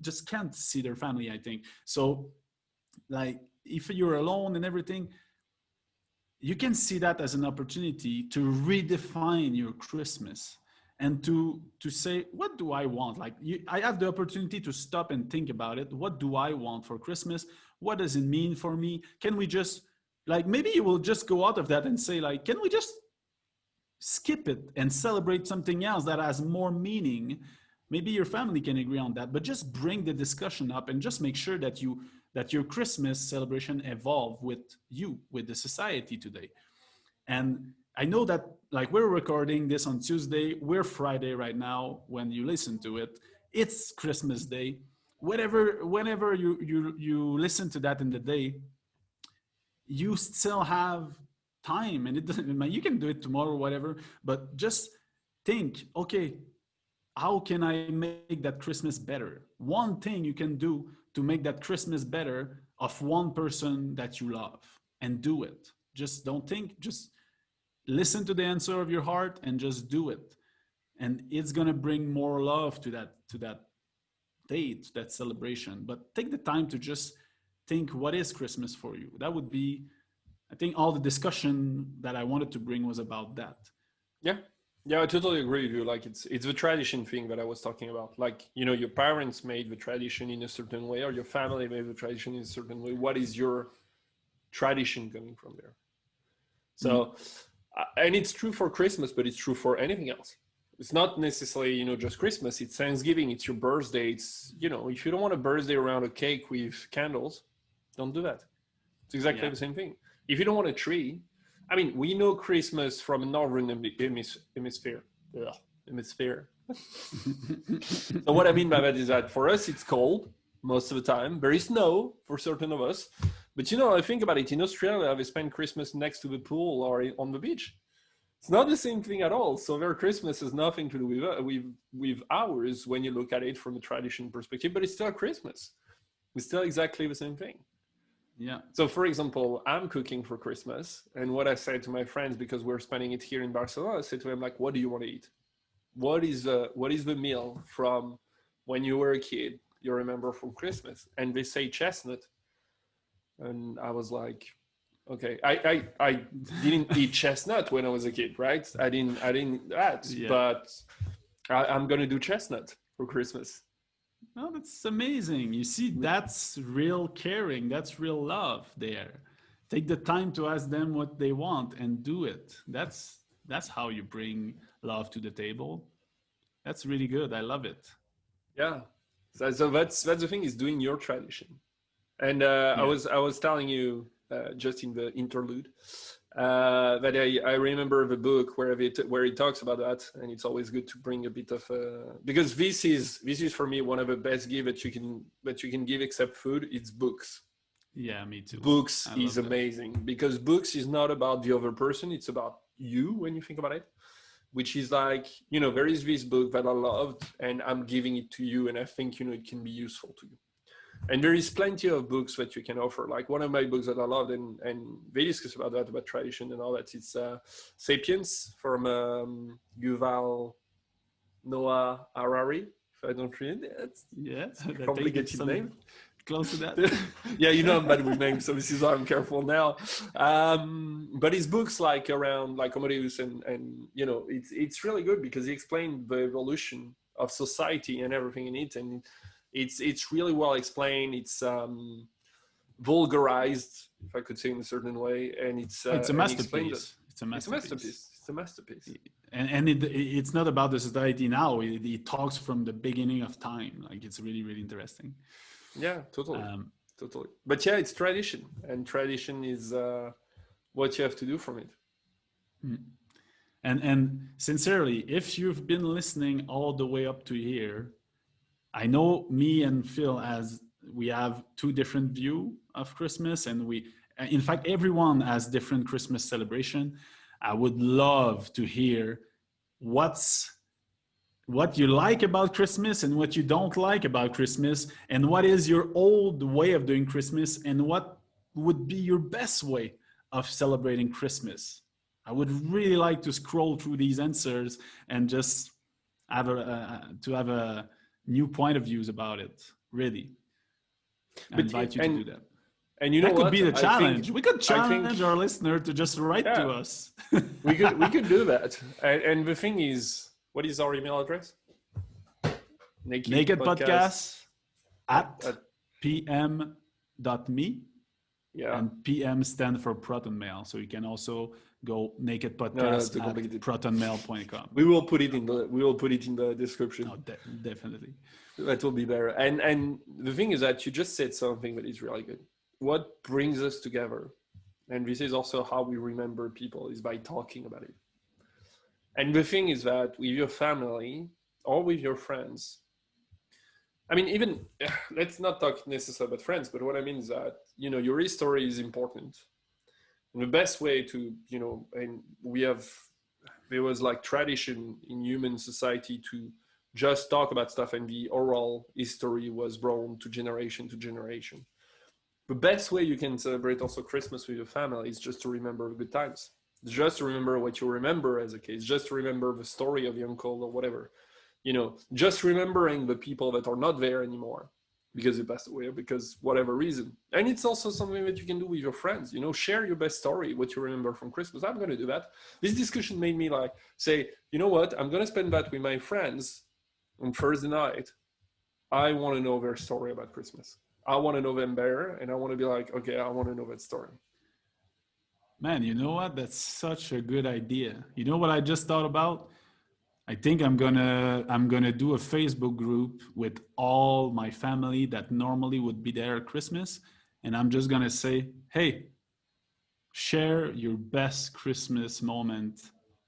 just can't see their family, I think. So like, if you're alone and everything, you can see that as an opportunity to redefine your Christmas and to say, what do I want? Like I have the opportunity to stop and think about it. What do I want for Christmas? What does it mean for me? Can we just, like, maybe you will just go out of that and say, like, can we just skip it and celebrate something else that has more meaning? Maybe your family can agree on that, but just bring the discussion up and just make sure that your Christmas celebration evolve with you, with the society today. And I know that like we're recording this on Tuesday, we're Friday right now when you listen to it. It's Christmas Day. Whenever you listen to that in the day, you still have time, and it doesn't matter. You can do it tomorrow, whatever. But just think, okay, how can I make that Christmas better? One thing you can do to make that Christmas better of one person that you love, and do it. Just don't think, just listen to the answer of your heart and just do it. And it's going to bring more love to that date, that celebration. But take the time to just think, what is Christmas for you? That would be, I think all the discussion that I wanted to bring was about that. Yeah. Yeah, I totally agree with you. Like it's the tradition thing that I was talking about. Like, you know, your parents made the tradition in a certain way, or your family made the tradition in a certain way. What is your tradition coming from there? So, and it's true for Christmas, but it's true for anything else. It's not necessarily, you know, just Christmas. It's Thanksgiving. It's your birthday. It's, you know, if you don't want a birthday around a cake with candles, don't do that. It's exactly the same thing. If you don't want a tree, I mean, we know Christmas from a northern hemisphere. Ugh, hemisphere. So what I mean by that is that for us, it's cold most of the time. There is snow for certain of us. But, you know, I think about it. In Australia, they spend Christmas next to the pool or on the beach. It's not the same thing at all. So their Christmas has nothing to do with ours when you look at it from a tradition perspective. But it's still Christmas. It's still exactly the same thing. Yeah. So, for example, I'm cooking for Christmas, and what I said to my friends, because we're spending it here in Barcelona, I said to them, like, what do you want to eat? What is the meal from when you were a kid you remember from Christmas? And they say chestnut, and I was like, okay, I didn't eat chestnut when I was a kid, right? I didn't that, but I'm gonna do chestnut for Christmas. Oh, that's amazing. You see, that's real caring. That's real love there. Take the time to ask them what they want and do it. That's how you bring love to the table. That's really good. I love it. Yeah. So that's the thing, is doing your tradition. And I was telling you just in the interlude that I remember the book where it talks about that, and it's always good to bring a bit of because this is for me one of the best gifts that you can give except food. It's books. Yeah, me too. Books is amazing because books is not about the other person; it's about you when you think about it. Which is like, you know, there is this book that I loved, and I'm giving it to you, and I think, you know, it can be useful to you. And there is plenty of books that you can offer. Like one of my books that I loved, and they discuss about that, about tradition and all that. It's Sapiens from Yuval Noah Harari. If I don't read it, it's a complicated name. Close to that. Yeah, you know I'm bad with names, so this is why I'm careful now. But his books like around like Amadeus and you know, it's really good because he explained the evolution of society and everything in it, and it's really well explained. It's vulgarized, if I could say in a certain way, and it's a masterpiece. It's a masterpiece. It's a masterpiece. And it's not about the society now. It talks from the beginning of time. Like it's really, really interesting. Yeah, totally. Totally. But yeah, it's tradition, and tradition is what you have to do from it. And sincerely, if you've been listening all the way up to here, I know me and Phil, as we have two different view of Christmas, and in fact, everyone has different Christmas celebration. I would love to hear what you like about Christmas and what you don't like about Christmas, and what is your old way of doing Christmas, and what would be your best way of celebrating Christmas. I would really like to scroll through these answers and just have a new point of views about it. Really, I invite you to do that. And you know that what? Could be the challenge. We could challenge our listener to just write to us. we could do that. And the thing is, what is our email address? Nakedpodcast at pm.me. Yeah. And PM stand for Proton Mail. So you can also go nakedpodcast at protonmail.com. We will put it in the description. Oh, definitely. That will be better. And the thing is that you just said something that is really good. What brings us together and this is also how we remember people, is by talking about it. And the thing is that with your family or with your friends, I mean, even let's not talk necessarily about friends, but what I mean is that, your history is important. And the best way to, and there was like tradition in human society to just talk about stuff, and the oral history was brought to generation. The best way you can celebrate also Christmas with your family is just to remember the good times. Just to remember what you remember as a case, just to remember the story of your uncle or whatever. Just remembering the people that are not there anymore because they passed away or because whatever reason. And it's also something that you can do with your friends, share your best story, what you remember from Christmas. I'm going to do that. This discussion made me like say, you know what? I'm going to spend that with my friends on Thursday night. I want to know their story about Christmas. I want to know them better. And I want to be like, okay, I want to know that story. Man, you know what? That's such a good idea. You know what I just thought about? I think I'm gonna do a Facebook group with all my family that normally would be there at Christmas, and I'm just gonna say, hey, share your best Christmas moment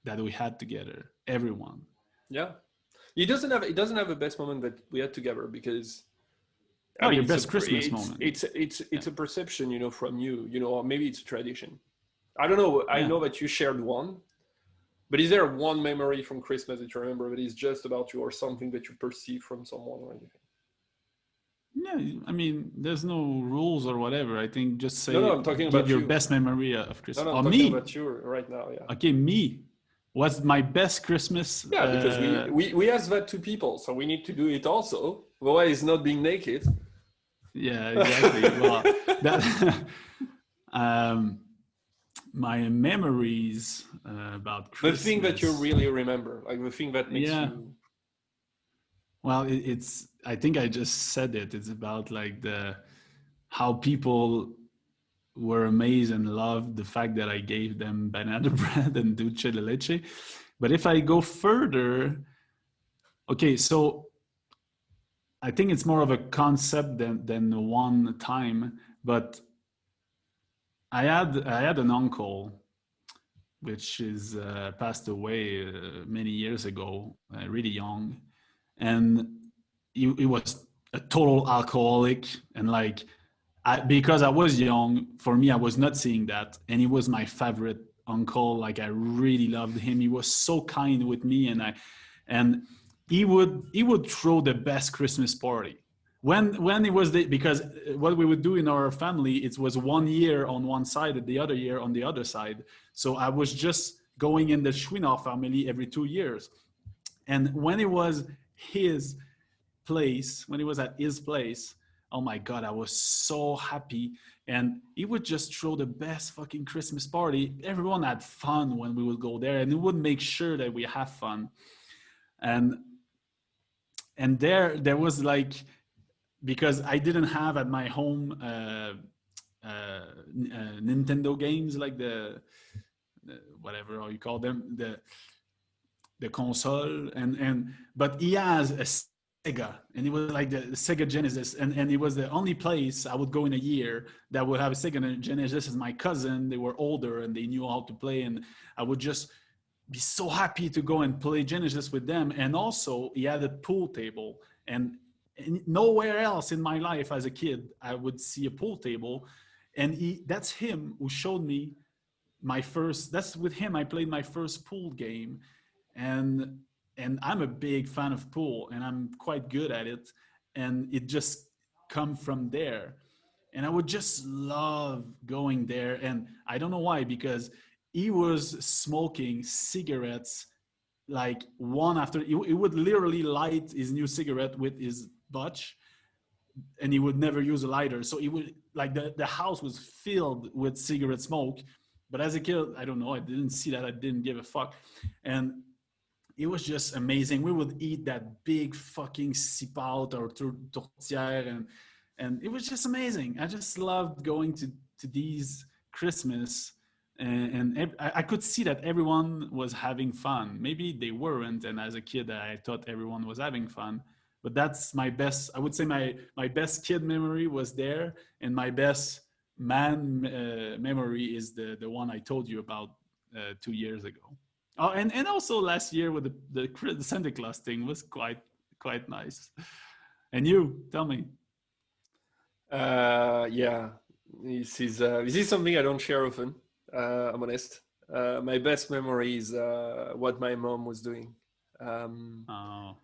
that we had together, everyone. Yeah. It doesn't have a best moment that we had together because I Oh, mean your best Christmas moment. it's a perception, from you, or maybe it's a tradition. I don't know. I Yeah. know that you shared one, but is there one memory from Christmas that you remember that is just about you or something that you perceive from someone or anything? Yeah, I mean, there's no rules or whatever. I think just No, say, I'm talking give about your you. best memory of No, Christmas. no, I'm Or talking me. about you right now. Yeah. Okay, me. What's my best Christmas? Yeah, because we ask that to people, so we need to do it also. Otherwise, not being naked. Yeah, exactly. Well, that um, my memories about The thing that you Christmas. really remember, like the thing that makes Yeah. you. Well, it's. I think I just said it. It's about like the how people were amazed and loved the fact that I gave them banana bread and dulce de leche. But if I go further, okay, so I think it's more of a concept than one time. But I had an uncle which is passed away many years ago, really young, and he was a total alcoholic. And like, because I was young, for me, I was not seeing that, and he was my favorite uncle. Like, I really loved him. He was so kind with me, and he would throw the best Christmas party when it was because what we would do in our family, it was 1 year on one side and the other year on the other side. So I was just going in the Schwinner family every 2 years. And when it was his place, when he was at his place, oh my God, I was so happy. And he would just throw the best fucking Christmas party. Everyone had fun when we would go there, and he would make sure that we have fun. And there was like, because I didn't have at my home Nintendo games, like the whatever how you call them, the console, and but he has a Sega, and it was like the Sega Genesis, and it was the only place I would go in a year that would have a Sega Genesis. As my cousin, they were older and they knew how to play, and I would just be so happy to go and play Genesis with them. And also, he had a pool table, and nowhere else in my life as a kid I would see a pool table. And that's him who showed me my first. That's with him I played my first pool game, and I'm a big fan of pool, and I'm quite good at it, and it just come from there. And I would just love going there, and I don't know why, because he was smoking cigarettes like one after. He would literally light his new cigarette with his butch, and he would never use a lighter. So he would, like, the house was filled with cigarette smoke. But as a kid, I don't know, I didn't see that. I didn't give a fuck. And it was just amazing. We would eat that big fucking cipout or tourtière, and it was just amazing. I just loved going to these Christmas, and I could see that everyone was having fun. Maybe they weren't, and as a kid, I thought everyone was having fun. But that's my best. I would say my best kid memory was there, and my best memory is the one I told you about 2 years ago. Oh, and also last year with the Santa Claus thing was quite nice. And you, tell me. Yeah, this is something I don't share often. I'm honest. My best memory is what my mom was doing. Um, Oh.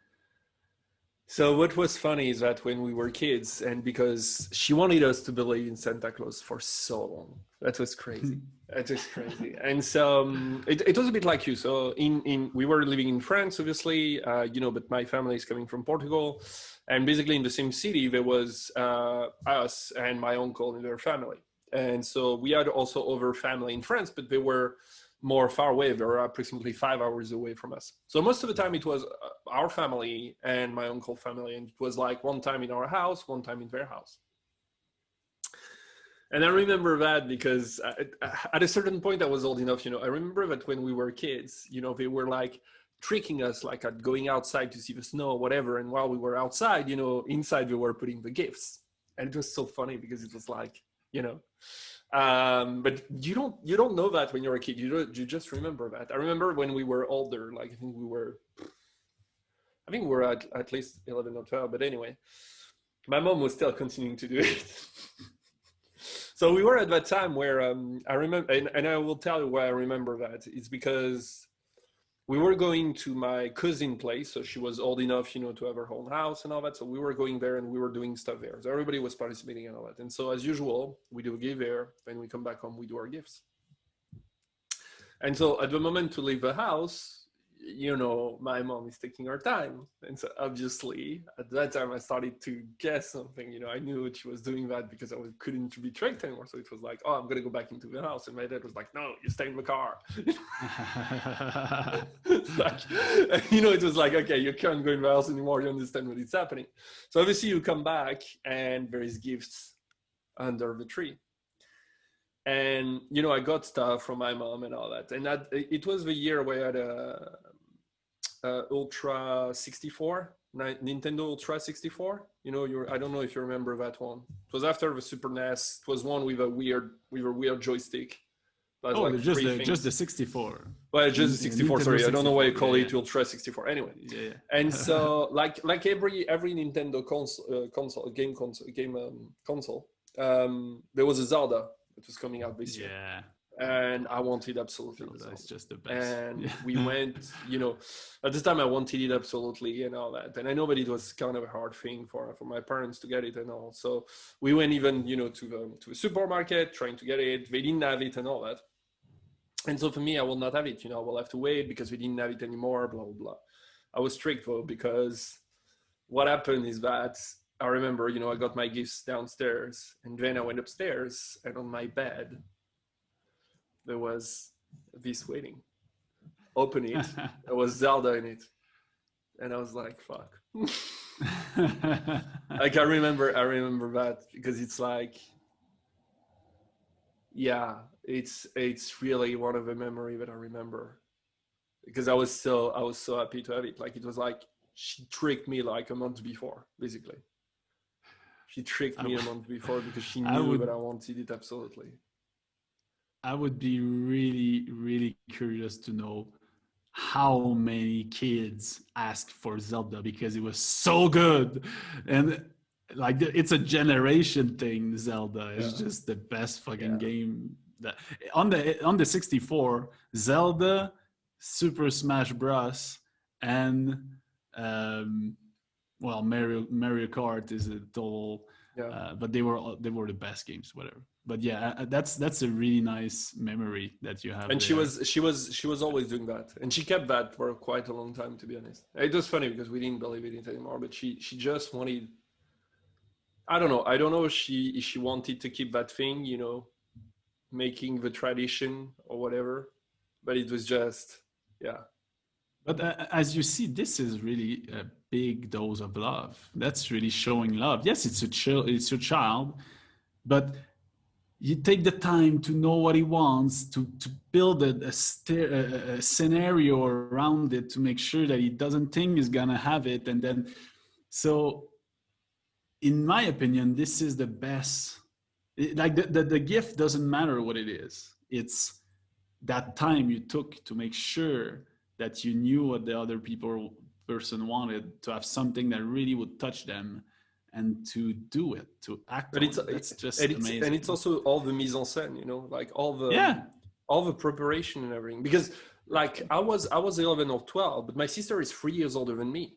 So what was funny is that when we were kids, and because she wanted us to believe in Santa Claus for so long, that was crazy. That was crazy. And so it was a bit like you. So in we were living in France, obviously, but my family is coming from Portugal, and basically in the same city there was us and my uncle and their family, and so we had also other family in France, but they were more far away. They were approximately 5 hours away from us. So most of the time it was our family and my uncle family, and it was like one time in our house, one time in their house. And I remember that because at a certain point I was old enough, I remember that when we were kids, they were like tricking us like at going outside to see the snow or whatever. And while we were outside, inside we were putting the gifts. And it was so funny because it was like, but you don't know that when you're a kid. You just remember that. I remember when we were older, like I think we were at least 11 or 12, but anyway, my mom was still continuing to do it. So we were at that time where I remember, and I will tell you why I remember that. It's because we were going to my cousin's place. So she was old enough, to have her own house and all that. So we were going there and we were doing stuff there. So everybody was participating and all that. And so as usual, we do a give there. When we come back home, we do our gifts. And so at the moment to leave the house, my mom is taking her time. And so obviously at that time I started to guess something, I knew she was doing that because couldn't be tricked anymore. So it was like, oh, I'm going to go back into the house. And my dad was like, no, you stay in the car. It was like, okay, you can't go in the house anymore. You understand what is happening. So obviously you come back and there is gifts under the tree. And, I got stuff from my mom and all that. And it was the year where I had a Ultra 64, Nintendo Ultra 64. I don't know if you remember that one. It was after the Super NES. It was one with a weird joystick. Like just the 64. Well, just the 64. Sorry, 64, I don't know why you call it Ultra 64. Anyway, yeah. And so, like every Nintendo game console, there was a Zelda that was coming out this year. Yeah. And I wanted absolutely. It's just the best. And we went, at the time I wanted it absolutely and all that. And I know that it was kind of a hard thing for my parents to get it and all. So we went even, to a supermarket trying to get it. They didn't have it and all that. And so for me, I will not have it. I will have to wait because we didn't have it anymore, blah, blah, blah. I was strict though, because what happened is that I remember, I got my gifts downstairs and then I went upstairs and on my bed, there was this waiting. Open it. There was Zelda in it. And I was like, fuck. Like I remember that because it's like, yeah, it's really one of the memory that I remember because I was so happy to have it. Like it was like she tricked me like a month before, basically. She tricked me a month before because she knew that I wanted it absolutely. I would be really, really curious to know how many kids asked for Zelda because it was so good. And like it's a generation thing. Zelda is just the best fucking game. That on the 64, Zelda, Super Smash Bros, and Mario Kart is a total. But they were the best games, whatever. But yeah, that's a really nice memory that you have. And there. she was always doing that, and she kept that for quite a long time, to be honest. It was funny because we didn't believe in it anymore, but she just wanted. I don't know if she wanted to keep that thing, making the tradition or whatever, but it was just But as you see, this is really a big dose of love. That's really showing love. Yes, it's your child, but you take the time to know what he wants, to build a scenario around it to make sure that he doesn't think he's gonna have it. And then, so in my opinion, this is the best. Like the gift doesn't matter what it is. It's that time you took to make sure that you knew what the other person wanted, to have something that really would touch them, and to do it, to act But on it. That's just and it's amazing. also all the mise en scène, you know, like Yeah. all the preparation and everything. Because like I was 11 or 12, but my sister is 3 years older than me.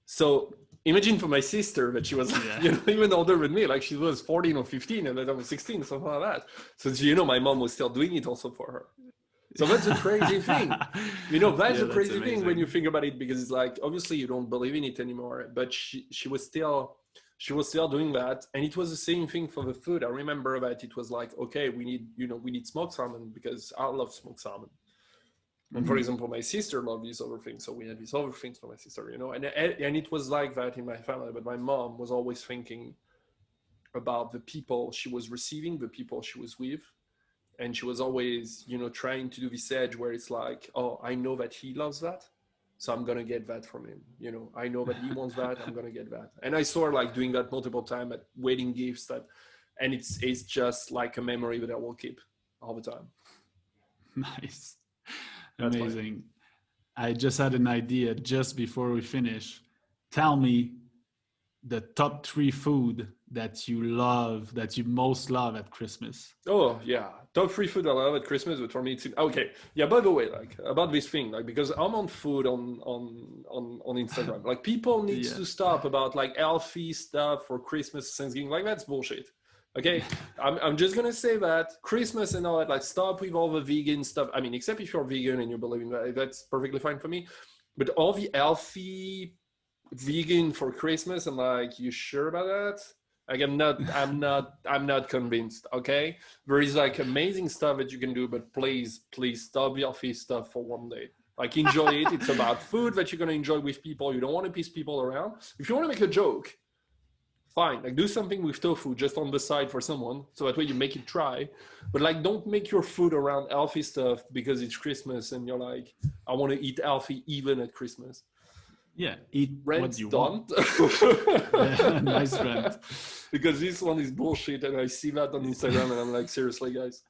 So imagine for my sister that she was Yeah. you know, even older than me, like she was 14 or 15 and then I was 16, something like that. So you know, my mom was still doing it also for her. So that's a crazy thing. You know, that's Yeah, a that's crazy thing when you amazing. think about it, because it's like obviously you don't believe in it anymore, but she was still doing that. And it was the same thing for the food. I remember that it was like, okay, we need smoked salmon because I love smoked salmon. And for Mm-hmm. example, my sister loved these other things, so we had these other things for my sister, you know. And it was like that in my family. But my mom was always thinking about the people she was receiving, the people she was with, and she was always, you know, trying to do this edge where it's like, oh, I know that he loves that, so I'm gonna get that from him. You know, I know that he wants that, I'm gonna get that. And I saw her like doing that multiple times at wedding gifts, that, and it's just like a memory that I will keep all the time. Nice. That's my Amazing. I just had an idea just before we finish. Tell me the top 3 food that you love, that you most love at Christmas. Oh yeah, top 3 food I love at Christmas. But for me, it's okay. Yeah. By the way, like about this thing, like because I'm on food on Instagram. Like people needs Yeah. to stop about like healthy stuff for Christmas, Thanksgiving. Like that's bullshit. Okay, I'm just gonna say that Christmas and all that. Like stop with all the vegan stuff. I mean, except if you're vegan and you believe in that, that's perfectly fine for me. But all the healthy vegan for Christmas, I'm like, you sure about that? Like I'm not convinced. Okay, there is like amazing stuff that you can do, but please stop the office stuff for one day. Like enjoy it. It's about food that you're gonna enjoy with people. You don't want to piss people around. If you want to make a joke, fine. Like do something with tofu just on the side for someone, so that way you make it try. But like don't make your food around healthy stuff because it's Christmas and you're like, I want to eat healthy even at Christmas. Yeah. Eat what Rent's you done. want. Yeah, nice rent. Because this one is bullshit, and I see that on Instagram, and I'm like, seriously, guys.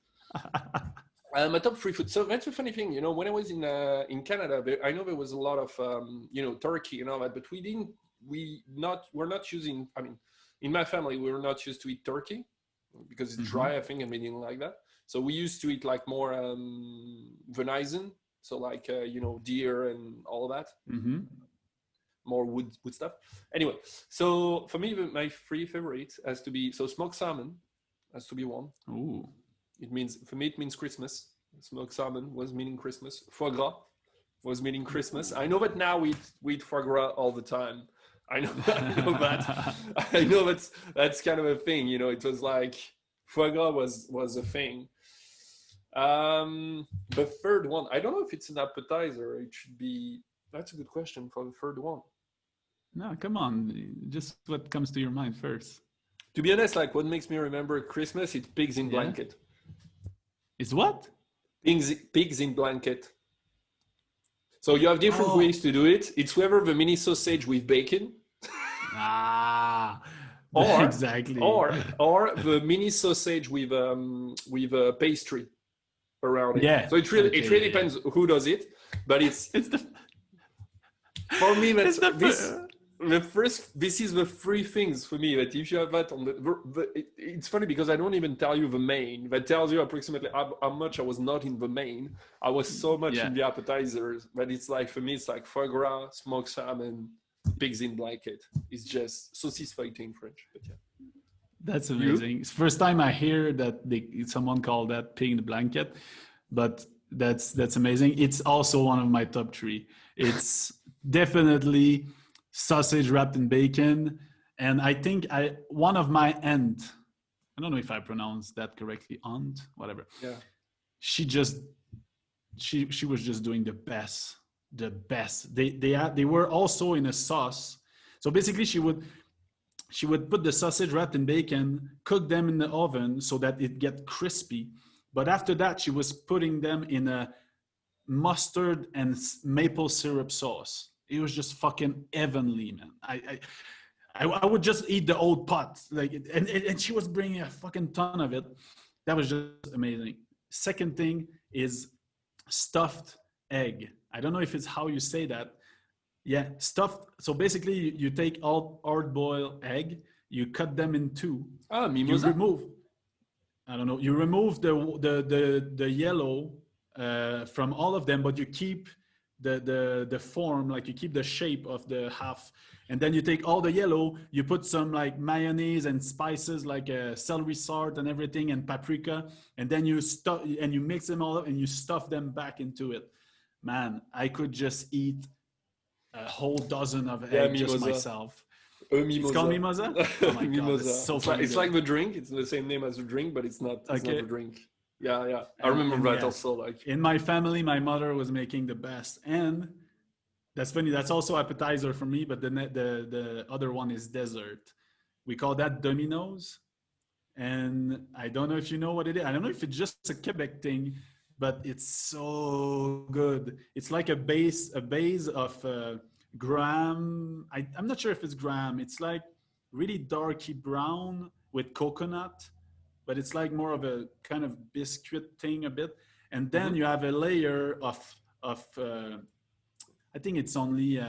My top 3 food. So that's a funny thing, you know. When I was in Canada, I know there was a lot of you know, turkey and all that, but we're not using. I mean, in my family, we were not used to eat turkey because it's Mm-hmm. dry, I think, and we didn't like that. So we used to eat like more venison, so like you know, deer and all of that, Mm-hmm. more wood stuff. Anyway, so for me, my 3 favorites has to be, so smoked salmon has to be one. Ooh. It means, for me, it means Christmas. Smoked salmon was meaning Christmas. Foie gras was meaning Christmas. I know that now we eat foie gras all the time. I know, I know that. I know that's kind of a thing. You know, it was like foie gras was a thing. The third one, I don't know if it's an appetizer. It should be. That's a good question for the third one. No, come on. Just what comes to your mind first. To be honest, like what makes me remember Christmas, it's pigs in Yeah. blanket. It's what? Pigs in blanket. So you have different Oh. ways to do it. It's whether the mini sausage with bacon, Ah. or Exactly. or the mini sausage with pastry around it. Yeah. So Okay. it really Yeah. depends who does it, but it's It's the. for me It's that's the. the first. This is the 3 things for me that if you have that on it's funny because I don't even tell you the main. That tells you approximately how much I was not in the main. I was so much Yeah. in the appetizers, but it's like for me it's like foie gras, smoked salmon, pigs in blanket. It's just saucisse feuilletée in French. But yeah, That's you. amazing. It's the first time I hear that someone called that pig in the blanket, but that's amazing. It's also one of my top 3. It's definitely sausage wrapped in bacon, and I think one of my aunt. I don't know if I pronounced that correctly. Aunt, whatever. Yeah. She just she was just doing the best. The best. They were also in a sauce. So basically, she would put the sausage wrapped in bacon, cook them in the oven so that it get crispy. But after that, she was putting them in a mustard and maple syrup sauce. It was just fucking heavenly, man. I would just eat the old pot, like, and she was bringing a fucking ton of it. That was just amazing. Second thing is stuffed egg. I don't know if it's how you say that. Yeah, stuffed. So basically, you take all hard boiled egg, you cut them in two, Ah, you mimosa. remove. I don't know. You remove the yellow from all of them, but you keep the form, like you keep the shape of the half, and then you take all the yellow, you put some like mayonnaise and spices like celery salt and everything and paprika, and then you stuff and you mix them all up and you stuff them back into it. Man, I could just eat a whole dozen of Yeah, egg just mimosa. myself. A It's called mimosa. mimosa. Oh my god, it's Mimosa. so funny It's though. like the drink. It's the same name as the drink, but it's not. It's not Okay, the drink. Yeah, yeah. I and remember that yeah, also. Like, in my family, my mother was making the best, and that's funny. That's also appetizer for me, but the other one is dessert. We call that Domino's, and I don't know if you know what it is. I don't know if it's just a Quebec thing, but it's so good. It's like a base of graham. I'm not sure if it's graham. It's like really darky brown with coconut, but it's like more of a kind of biscuit thing a bit. And then mhm. you have a layer of I think it's only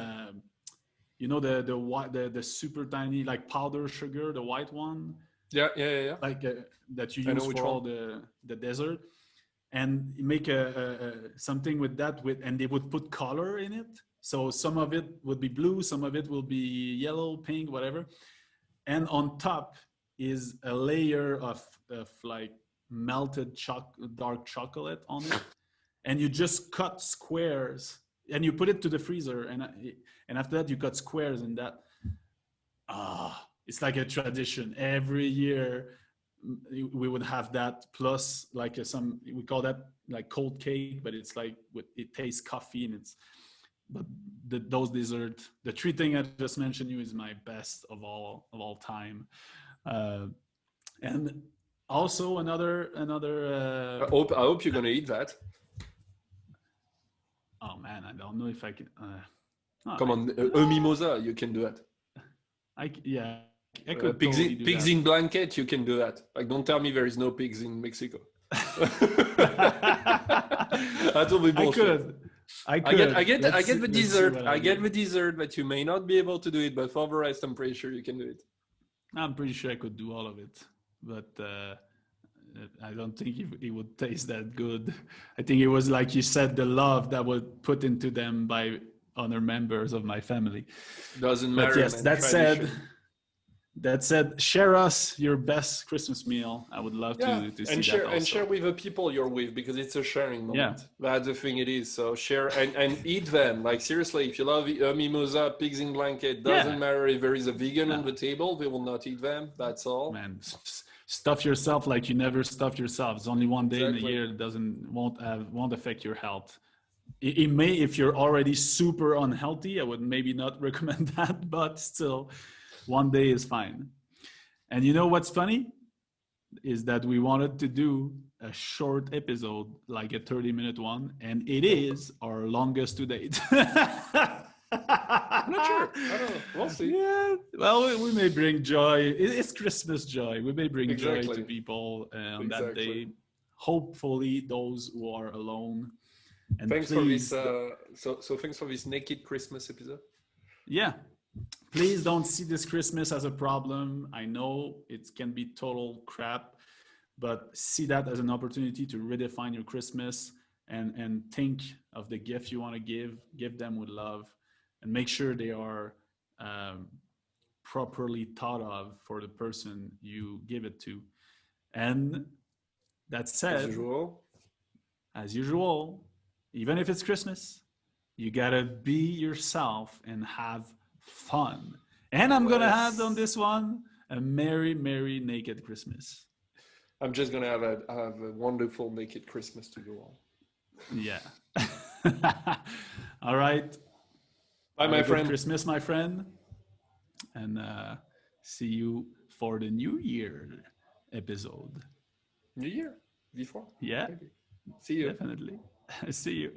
you know the white the super tiny like powder sugar, the white one, Yeah, yeah, yeah, yeah. like that you I know use which for one. all the dessert, and you make a something with that with, and they would put color in it. So some of it would be blue, some of it will be yellow, pink, whatever, and on top is a layer of like melted dark chocolate on it, and you just cut squares and you put it to the freezer, and after that you cut squares in that. It's like a tradition every year. We would have that plus like some, we call that like cold cake, but it's like it tastes coffee, and it's, but those dessert, the three thing I just mentioned you is my best of all time. uh, and also another I hope you're gonna eat that. oh man, I don't know if I can no, Come on, a mimosa. You can do that. yeah, I could totally do Pigs that. in blanket. You can do that. Like, don't tell me there is no pigs in Mexico. That will be I bullshit. could. I I get the let's see dessert. what I I get do. the dessert, but you may not be able to do it. But for the rest, I'm pretty sure you can do it. I'm pretty sure I could do all of it, but I don't think it would taste that good. I think it was like you said, the love that was put into them by other members of my family. Doesn't But matter, yes, man. Tradition. that said, share us your best Christmas meal. I would love Yeah, to see that and share also. with the people you're with because it's a sharing Yeah, moment. That's the thing it is. So share and eat them. Like, seriously, if you love mimosa, pigs in blanket, doesn't yeah. matter if there is a vegan on No, the table, they will not eat them. That's all. man, stuff yourself like you never stuffed yourself. It's only one day in a Exactly. year. It won't affect your health. It may, if you're already super unhealthy, I would maybe not recommend that, but still, one day is fine. And you know what's funny is that we wanted to do a short episode, like a 30-minute one, and it is our longest to date. I'm not sure. I don't know. We'll see. Yeah, well, we may bring joy. It's Christmas joy. We may bring joy to Exactly. people on that Exactly. day. Hopefully, those who are alone. And Thanks for this. please, So thanks for this naked Christmas episode. yeah, please don't see this Christmas as a problem. I know it can be total crap, but see that as an opportunity to redefine your Christmas, and think of the gift you want to give them with love, and make sure they are um, properly thought of for the person you give it to. And that As said, usual. as usual, even if it's Christmas, you gotta be yourself and have fun. And I'm gonna add on Yes. this one a merry, merry naked Christmas. I'm just gonna have a wonderful naked Christmas to you all. Yeah. All right. Bye, Have my a good friend. Christmas, my friend. And see you for the New Year episode. New Year before. Yeah, Maybe. See you. definitely. See you.